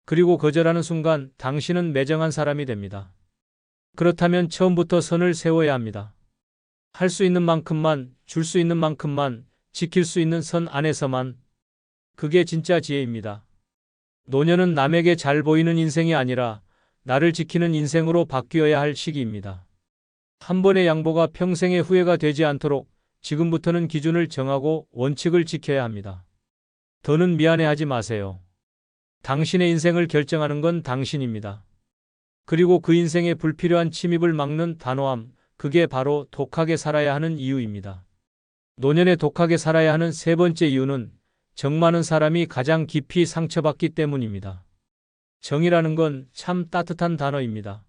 그리고 거절하는 순간 당신은 매정한 사람이 됩니다. 그렇다면 처음부터 선을 세워야 합니다. 할 수 있는 만큼만, 줄 수 있는 만큼만, 지킬 수 있는 선 안에서만. 그게 진짜 지혜입니다. 노년은 남에게 잘 보이는 인생이 아니라 나를 지키는 인생으로 바뀌어야 할 시기입니다. 한 번의 양보가 평생의 후회가 되지 않도록 지금부터는 기준을 정하고 원칙을 지켜야 합니다. 더는 미안해하지 마세요. 당신의 인생을 결정하는 건 당신입니다. 그리고 그 인생에 불필요한 침입을 막는 단호함, 그게 바로 독하게 살아야 하는 이유입니다. 노년에 독하게 살아야 하는 세 번째 이유는 정 많은 사람이 가장 깊이 상처받기 때문입니다. 정이라는 건 참 따뜻한 단어입니다.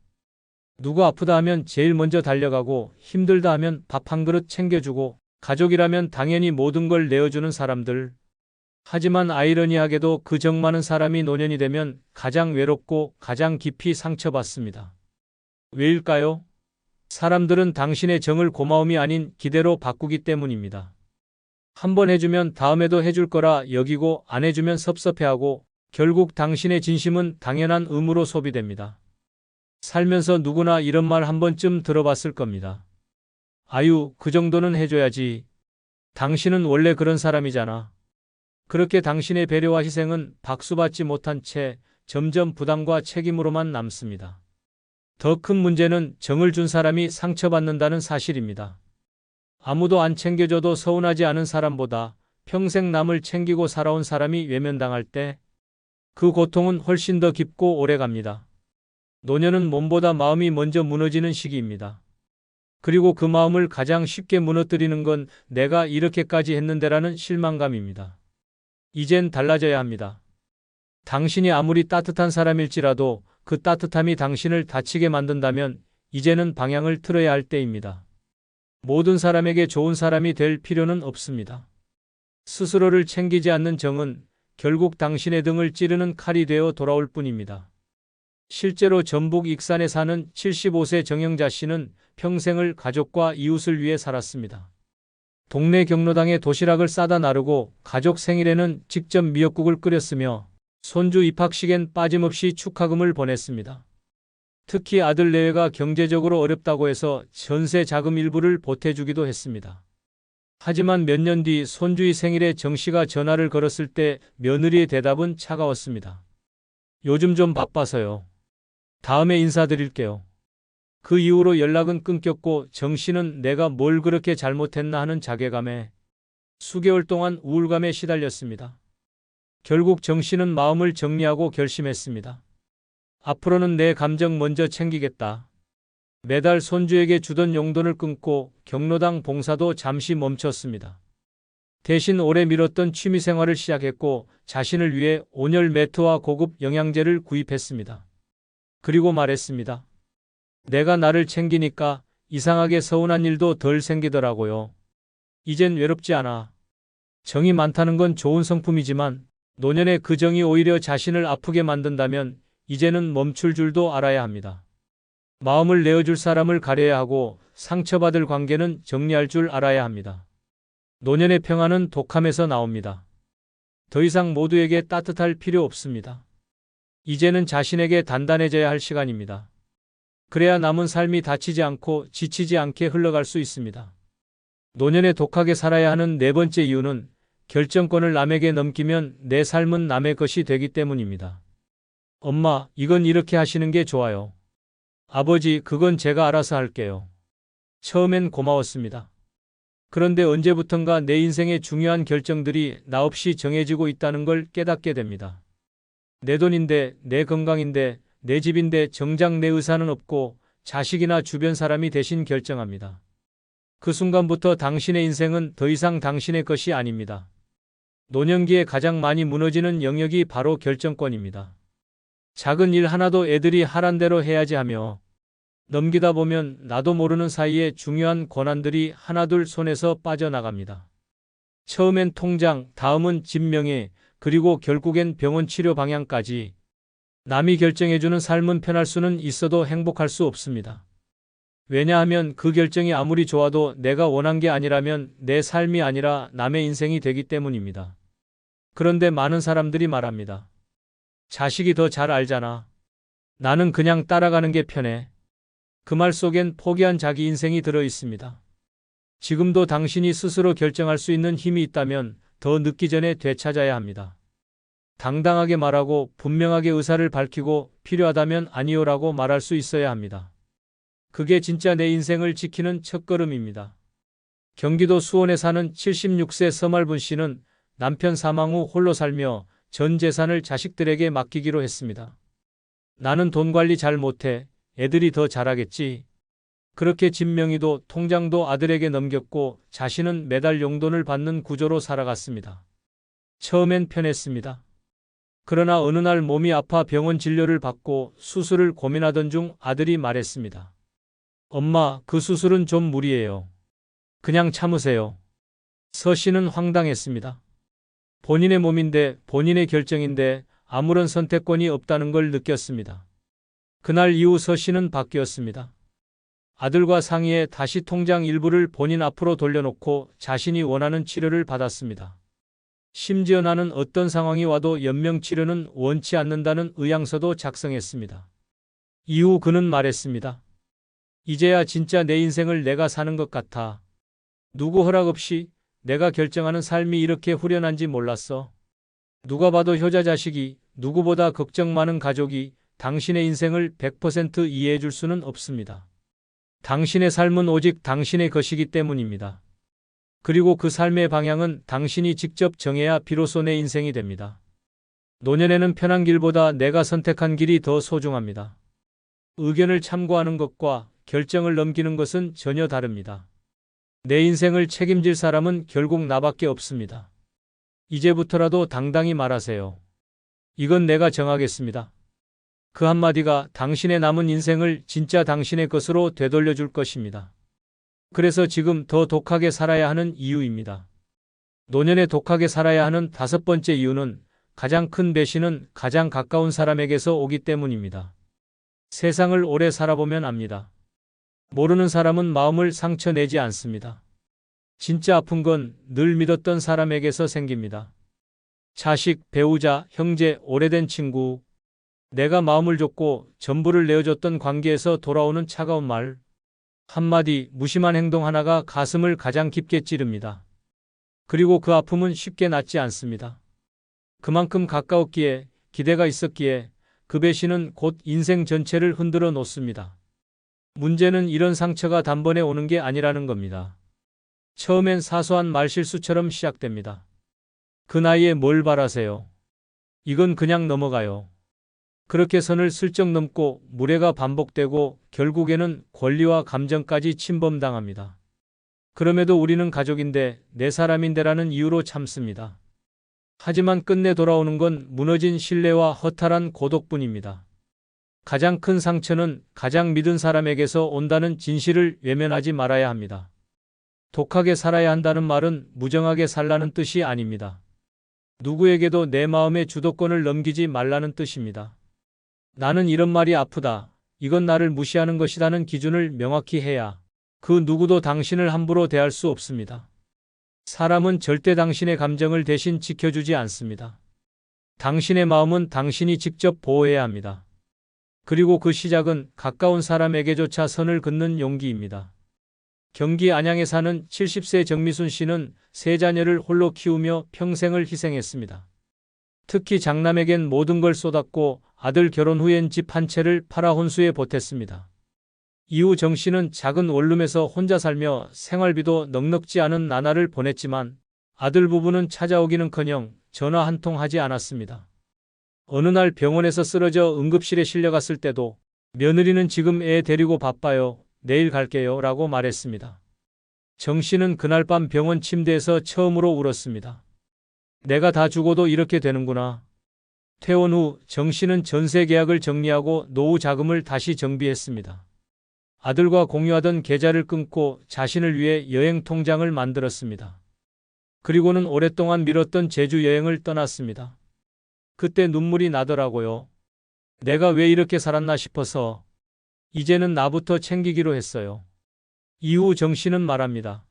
누구 아프다 하면 제일 먼저 달려가고 힘들다 하면 밥 한 그릇 챙겨주고 가족이라면 당연히 모든 걸 내어주는 사람들. 하지만 아이러니하게도 그 정 많은 사람이 노년이 되면 가장 외롭고 가장 깊이 상처받습니다. 왜일까요? 사람들은 당신의 정을 고마움이 아닌 기대로 바꾸기 때문입니다. 한 번 해주면 다음에도 해줄 거라 여기고 안 해주면 섭섭해하고 결국 당신의 진심은 당연한 의무로 소비됩니다. 살면서 누구나 이런 말 한 번쯤 들어봤을 겁니다. 아유, 그 정도는 해줘야지. 당신은 원래 그런 사람이잖아. 그렇게 당신의 배려와 희생은 박수받지 못한 채 점점 부담과 책임으로만 남습니다. 더 큰 문제는 정을 준 사람이 상처받는다는 사실입니다. 아무도 안 챙겨줘도 서운하지 않은 사람보다 평생 남을 챙기고 살아온 사람이 외면당할 때 그 고통은 훨씬 더 깊고 오래갑니다. 노년은 몸보다 마음이 먼저 무너지는 시기입니다. 그리고 그 마음을 가장 쉽게 무너뜨리는 건 내가 이렇게까지 했는데라는 실망감입니다. 이젠 달라져야 합니다. 당신이 아무리 따뜻한 사람일지라도 그 따뜻함이 당신을 다치게 만든다면 이제는 방향을 틀어야 할 때입니다. 모든 사람에게 좋은 사람이 될 필요는 없습니다. 스스로를 챙기지 않는 정은 결국 당신의 등을 찌르는 칼이 되어 돌아올 뿐입니다. 실제로 전북 익산에 사는 75세 정영자 씨는 평생을 가족과 이웃을 위해 살았습니다. 동네 경로당에 도시락을 싸다 나르고 가족 생일에는 직접 미역국을 끓였으며 손주 입학식엔 빠짐없이 축하금을 보냈습니다. 특히 아들 내외가 경제적으로 어렵다고 해서 전세 자금 일부를 보태주기도 했습니다. 하지만 몇 년 뒤 손주의 생일에 정 씨가 전화를 걸었을 때 며느리의 대답은 차가웠습니다. 요즘 좀 바빠서요. 다음에 인사드릴게요. 그 이후로 연락은 끊겼고 정 씨는 내가 뭘 그렇게 잘못했나 하는 자괴감에 수개월 동안 우울감에 시달렸습니다. 결국 정 씨는 마음을 정리하고 결심했습니다. 앞으로는 내 감정 먼저 챙기겠다. 매달 손주에게 주던 용돈을 끊고 경로당 봉사도 잠시 멈췄습니다. 대신 오래 미뤘던 취미생활을 시작했고 자신을 위해 온열 매트와 고급 영양제를 구입했습니다. 그리고 말했습니다. 내가 나를 챙기니까 이상하게 서운한 일도 덜 생기더라고요. 이젠 외롭지 않아. 정이 많다는 건 좋은 성품이지만 노년의 그 정이 오히려 자신을 아프게 만든다면 이제는 멈출 줄도 알아야 합니다. 마음을 내어줄 사람을 가려야 하고 상처받을 관계는 정리할 줄 알아야 합니다. 노년의 평화는 독함에서 나옵니다. 더 이상 모두에게 따뜻할 필요 없습니다. 이제는 자신에게 단단해져야 할 시간입니다. 그래야 남은 삶이 다치지 않고 지치지 않게 흘러갈 수 있습니다. 노년에 독하게 살아야 하는 네 번째 이유는 결정권을 남에게 넘기면 내 삶은 남의 것이 되기 때문입니다. 엄마, 이건 이렇게 하시는 게 좋아요. 아버지, 그건 제가 알아서 할게요. 처음엔 고마웠습니다. 그런데 언제부턴가 내 인생의 중요한 결정들이 나 없이 정해지고 있다는 걸 깨닫게 됩니다. 내 돈인데, 내 건강인데, 내 집인데 정작 내 의사는 없고 자식이나 주변 사람이 대신 결정합니다. 그 순간부터 당신의 인생은 더 이상 당신의 것이 아닙니다. 노년기에 가장 많이 무너지는 영역이 바로 결정권입니다. 작은 일 하나도 애들이 하란 대로 해야지 하며 넘기다 보면 나도 모르는 사이에 중요한 권한들이 하나둘 손에서 빠져나갑니다. 처음엔 통장, 다음은 집 명예, 그리고 결국엔 병원 치료 방향까지. 남이 결정해주는 삶은 편할 수는 있어도 행복할 수 없습니다. 왜냐하면 그 결정이 아무리 좋아도 내가 원한 게 아니라면 내 삶이 아니라 남의 인생이 되기 때문입니다. 그런데 많은 사람들이 말합니다. 자식이 더 잘 알잖아. 나는 그냥 따라가는 게 편해. 그 말 속엔 포기한 자기 인생이 들어 있습니다. 지금도 당신이 스스로 결정할 수 있는 힘이 있다면 더 늦기 전에 되찾아야 합니다. 당당하게 말하고 분명하게 의사를 밝히고 필요하다면 아니요라고 말할 수 있어야 합니다. 그게 진짜 내 인생을 지키는 첫걸음입니다. 경기도 수원에 사는 76세 서말분 씨는 남편 사망 후 홀로 살며 전 재산을 자식들에게 맡기기로 했습니다. 나는 돈 관리 잘 못해. 애들이 더 잘하겠지. 그렇게 집 명의도 통장도 아들에게 넘겼고 자신은 매달 용돈을 받는 구조로 살아갔습니다. 처음엔 편했습니다. 그러나 어느 날 몸이 아파 병원 진료를 받고 수술을 고민하던 중 아들이 말했습니다. 엄마, 그 수술은 좀 무리예요. 그냥 참으세요. 서 씨는 황당했습니다. 본인의 몸인데 본인의 결정인데 아무런 선택권이 없다는 걸 느꼈습니다. 그날 이후 서 씨는 바뀌었습니다. 아들과 상의해 다시 통장 일부를 본인 앞으로 돌려놓고 자신이 원하는 치료를 받았습니다. 심지어 나는 어떤 상황이 와도 연명치료는 원치 않는다는 의향서도 작성했습니다. 이후 그는 말했습니다. 이제야 진짜 내 인생을 내가 사는 것 같아. 누구 허락 없이 내가 결정하는 삶이 이렇게 후련한지 몰랐어. 누가 봐도 효자 자식이, 누구보다 걱정 많은 가족이 당신의 인생을 100% 이해해 줄 수는 없습니다. 당신의 삶은 오직 당신의 것이기 때문입니다. 그리고 그 삶의 방향은 당신이 직접 정해야 비로소 내 인생이 됩니다. 노년에는 편한 길보다 내가 선택한 길이 더 소중합니다. 의견을 참고하는 것과 결정을 넘기는 것은 전혀 다릅니다. 내 인생을 책임질 사람은 결국 나밖에 없습니다. 이제부터라도 당당히 말하세요. 이건 내가 정하겠습니다. 그 한마디가 당신의 남은 인생을 진짜 당신의 것으로 되돌려 줄 것입니다. 그래서 지금 더 독하게 살아야 하는 이유입니다. 노년에 독하게 살아야 하는 다섯 번째 이유는 가장 큰 배신은 가장 가까운 사람에게서 오기 때문입니다. 세상을 오래 살아보면 압니다. 모르는 사람은 마음을 상처내지 않습니다. 진짜 아픈 건 늘 믿었던 사람에게서 생깁니다. 자식, 배우자, 형제, 오래된 친구, 내가 마음을 줬고 전부를 내어줬던 관계에서 돌아오는 차가운 말, 한마디, 무심한 행동 하나가 가슴을 가장 깊게 찌릅니다. 그리고 그 아픔은 쉽게 낫지 않습니다. 그만큼 가까웠기에, 기대가 있었기에 그 배신은 곧 인생 전체를 흔들어 놓습니다. 문제는 이런 상처가 단번에 오는 게 아니라는 겁니다. 처음엔 사소한 말실수처럼 시작됩니다. 그 나이에 뭘 바라세요? 이건 그냥 넘어가요. 그렇게 선을 슬쩍 넘고 무례가 반복되고 결국에는 권리와 감정까지 침범당합니다. 그럼에도 우리는 가족인데 내 사람인데라는 이유로 참습니다. 하지만 끝내 돌아오는 건 무너진 신뢰와 허탈한 고독뿐입니다. 가장 큰 상처는 가장 믿은 사람에게서 온다는 진실을 외면하지 말아야 합니다. 독하게 살아야 한다는 말은 무정하게 살라는 뜻이 아닙니다. 누구에게도 내 마음의 주도권을 넘기지 말라는 뜻입니다. 나는 이런 말이 아프다. 이건 나를 무시하는 것이라는 기준을 명확히 해야 그 누구도 당신을 함부로 대할 수 없습니다. 사람은 절대 당신의 감정을 대신 지켜주지 않습니다. 당신의 마음은 당신이 직접 보호해야 합니다. 그리고 그 시작은 가까운 사람에게조차 선을 긋는 용기입니다. 경기 안양에 사는 70세 정미순 씨는 세 자녀를 홀로 키우며 평생을 희생했습니다. 특히 장남에겐 모든 걸 쏟았고 아들 결혼 후엔 집 한 채를 팔아 혼수에 보탰습니다. 이후 정 씨는 작은 원룸에서 혼자 살며 생활비도 넉넉지 않은 나날을 보냈지만 아들 부부는 찾아오기는커녕 전화 한 통 하지 않았습니다. 어느 날 병원에서 쓰러져 응급실에 실려갔을 때도 며느리는 지금 애 데리고 바빠요. 내일 갈게요. 라고 말했습니다. 정 씨는 그날 밤 병원 침대에서 처음으로 울었습니다. 내가 다 죽어도 이렇게 되는구나. 퇴원 후 정 씨는 전세 계약을 정리하고 노후 자금을 다시 정비했습니다. 아들과 공유하던 계좌를 끊고 자신을 위해 여행 통장을 만들었습니다. 그리고는 오랫동안 미뤘던 제주 여행을 떠났습니다. 그때 눈물이 나더라고요. 내가 왜 이렇게 살았나 싶어서 이제는 나부터 챙기기로 했어요. 이후 정 씨는 말합니다.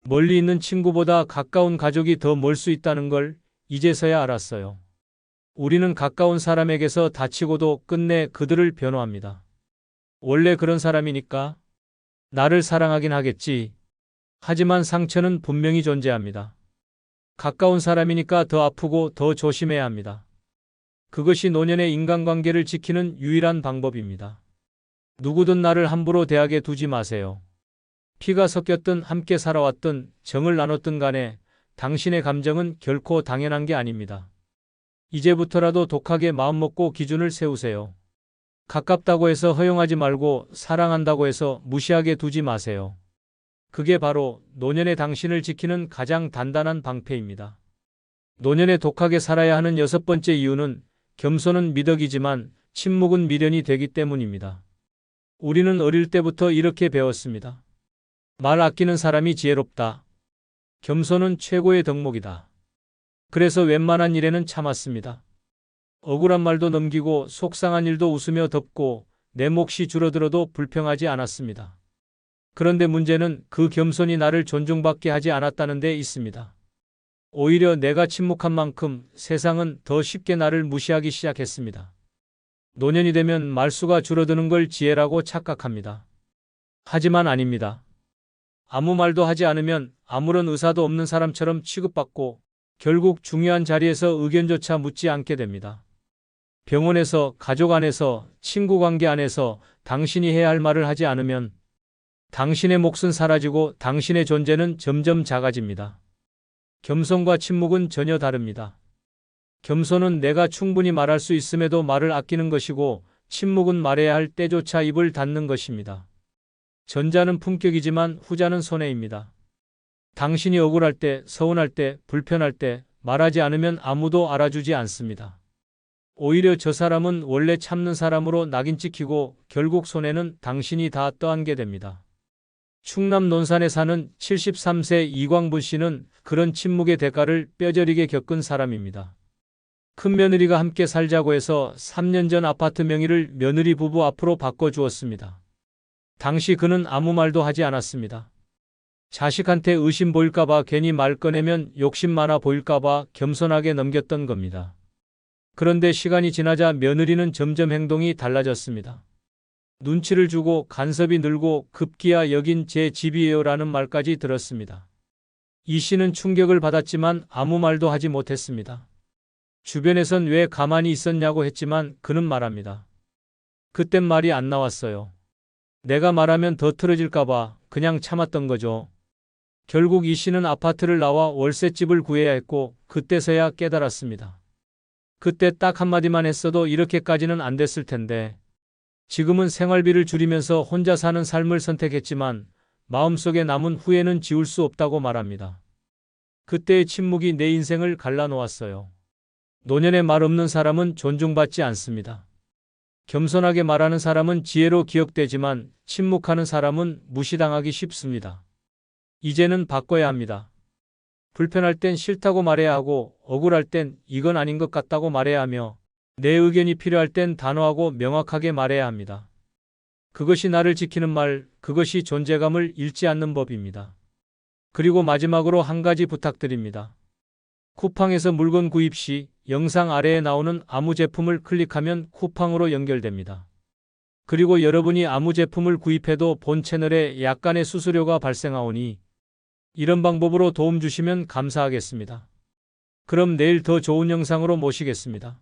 멀리 있는 친구보다 가까운 가족이 더 멀 수 있다는 걸 이제서야 알았어요. 우리는 가까운 사람에게서 다치고도 끝내 그들을 변호합니다. 원래 그런 사람이니까 나를 사랑하긴 하겠지. 하지만 상처는 분명히 존재합니다. 가까운 사람이니까 더 아프고 더 조심해야 합니다. 그것이 노년의 인간관계를 지키는 유일한 방법입니다. 누구든 나를 함부로 대하게 두지 마세요. 피가 섞였든 함께 살아왔든 정을 나눴든 간에 당신의 감정은 결코 당연한 게 아닙니다. 이제부터라도 독하게 마음먹고 기준을 세우세요. 가깝다고 해서 허용하지 말고 사랑한다고 해서 무시하게 두지 마세요. 그게 바로 노년의 당신을 지키는 가장 단단한 방패입니다. 노년에 독하게 살아야 하는 6번째 이유는 겸손은 미덕이지만 침묵은 미련이 되기 때문입니다. 우리는 어릴 때부터 이렇게 배웠습니다. 말 아끼는 사람이 지혜롭다. 겸손은 최고의 덕목이다. 그래서 웬만한 일에는 참았습니다. 억울한 말도 넘기고 속상한 일도 웃으며 덮고 내 몫이 줄어들어도 불평하지 않았습니다. 그런데 문제는 그 겸손이 나를 존중받게 하지 않았다는 데 있습니다. 오히려 내가 침묵한 만큼 세상은 더 쉽게 나를 무시하기 시작했습니다. 노년이 되면 말수가 줄어드는 걸 지혜라고 착각합니다. 하지만 아닙니다. 아무 말도 하지 않으면 아무런 의사도 없는 사람처럼 취급받고 결국 중요한 자리에서 의견조차 묻지 않게 됩니다. 병원에서, 가족 안에서, 친구 관계 안에서 당신이 해야 할 말을 하지 않으면 당신의 몫은 사라지고 당신의 존재는 점점 작아집니다. 겸손과 침묵은 전혀 다릅니다. 겸손은 내가 충분히 말할 수 있음에도 말을 아끼는 것이고 침묵은 말해야 할 때조차 입을 닫는 것입니다. 전자는 품격이지만 후자는 손해입니다. 당신이 억울할 때, 서운할 때, 불편할 때 말하지 않으면 아무도 알아주지 않습니다. 오히려 저 사람은 원래 참는 사람으로 낙인 찍히고 결국 손해는 당신이 다 떠안게 됩니다. 충남 논산에 사는 73세 이광분 씨는 그런 침묵의 대가를 뼈저리게 겪은 사람입니다. 큰며느리가 함께 살자고 해서 3년 전 아파트 명의를 며느리 부부 앞으로 바꿔주었습니다. 당시 그는 아무 말도 하지 않았습니다. 자식한테 의심 보일까봐 괜히 말 꺼내면 욕심 많아 보일까봐 겸손하게 넘겼던 겁니다. 그런데 시간이 지나자 며느리는 점점 행동이 달라졌습니다. 눈치를 주고 간섭이 늘고 급기야 여긴 제 집이에요 라는 말까지 들었습니다. 이 씨는 충격을 받았지만 아무 말도 하지 못했습니다. 주변에선 왜 가만히 있었냐고 했지만 그는 말합니다. 그땐 말이 안 나왔어요. 내가 말하면 더 틀어질까봐 그냥 참았던 거죠. 결국 이 씨는 아파트를 나와 월세집을 구해야 했고 그때서야 깨달았습니다. 그때 딱 한마디만 했어도 이렇게까지는 안 됐을 텐데 지금은 생활비를 줄이면서 혼자 사는 삶을 선택했지만 마음속에 남은 후회는 지울 수 없다고 말합니다. 그때의 침묵이 내 인생을 갈라놓았어요. 노년에 말 없는 사람은 존중받지 않습니다. 겸손하게 말하는 사람은 지혜로 기억되지만 침묵하는 사람은 무시당하기 쉽습니다. 이제는 바꿔야 합니다. 불편할 땐 싫다고 말해야 하고 억울할 땐 이건 아닌 것 같다고 말해야 하며 내 의견이 필요할 땐 단호하고 명확하게 말해야 합니다. 그것이 나를 지키는 말, 그것이 존재감을 잃지 않는 법입니다. 그리고 마지막으로 한 가지 부탁드립니다. 쿠팡에서 물건 구입 시 영상 아래에 나오는 아무 제품을 클릭하면 쿠팡으로 연결됩니다. 그리고 여러분이 아무 제품을 구입해도 본 채널에 약간의 수수료가 발생하오니 이런 방법으로 도움 주시면 감사하겠습니다. 그럼 내일 더 좋은 영상으로 모시겠습니다.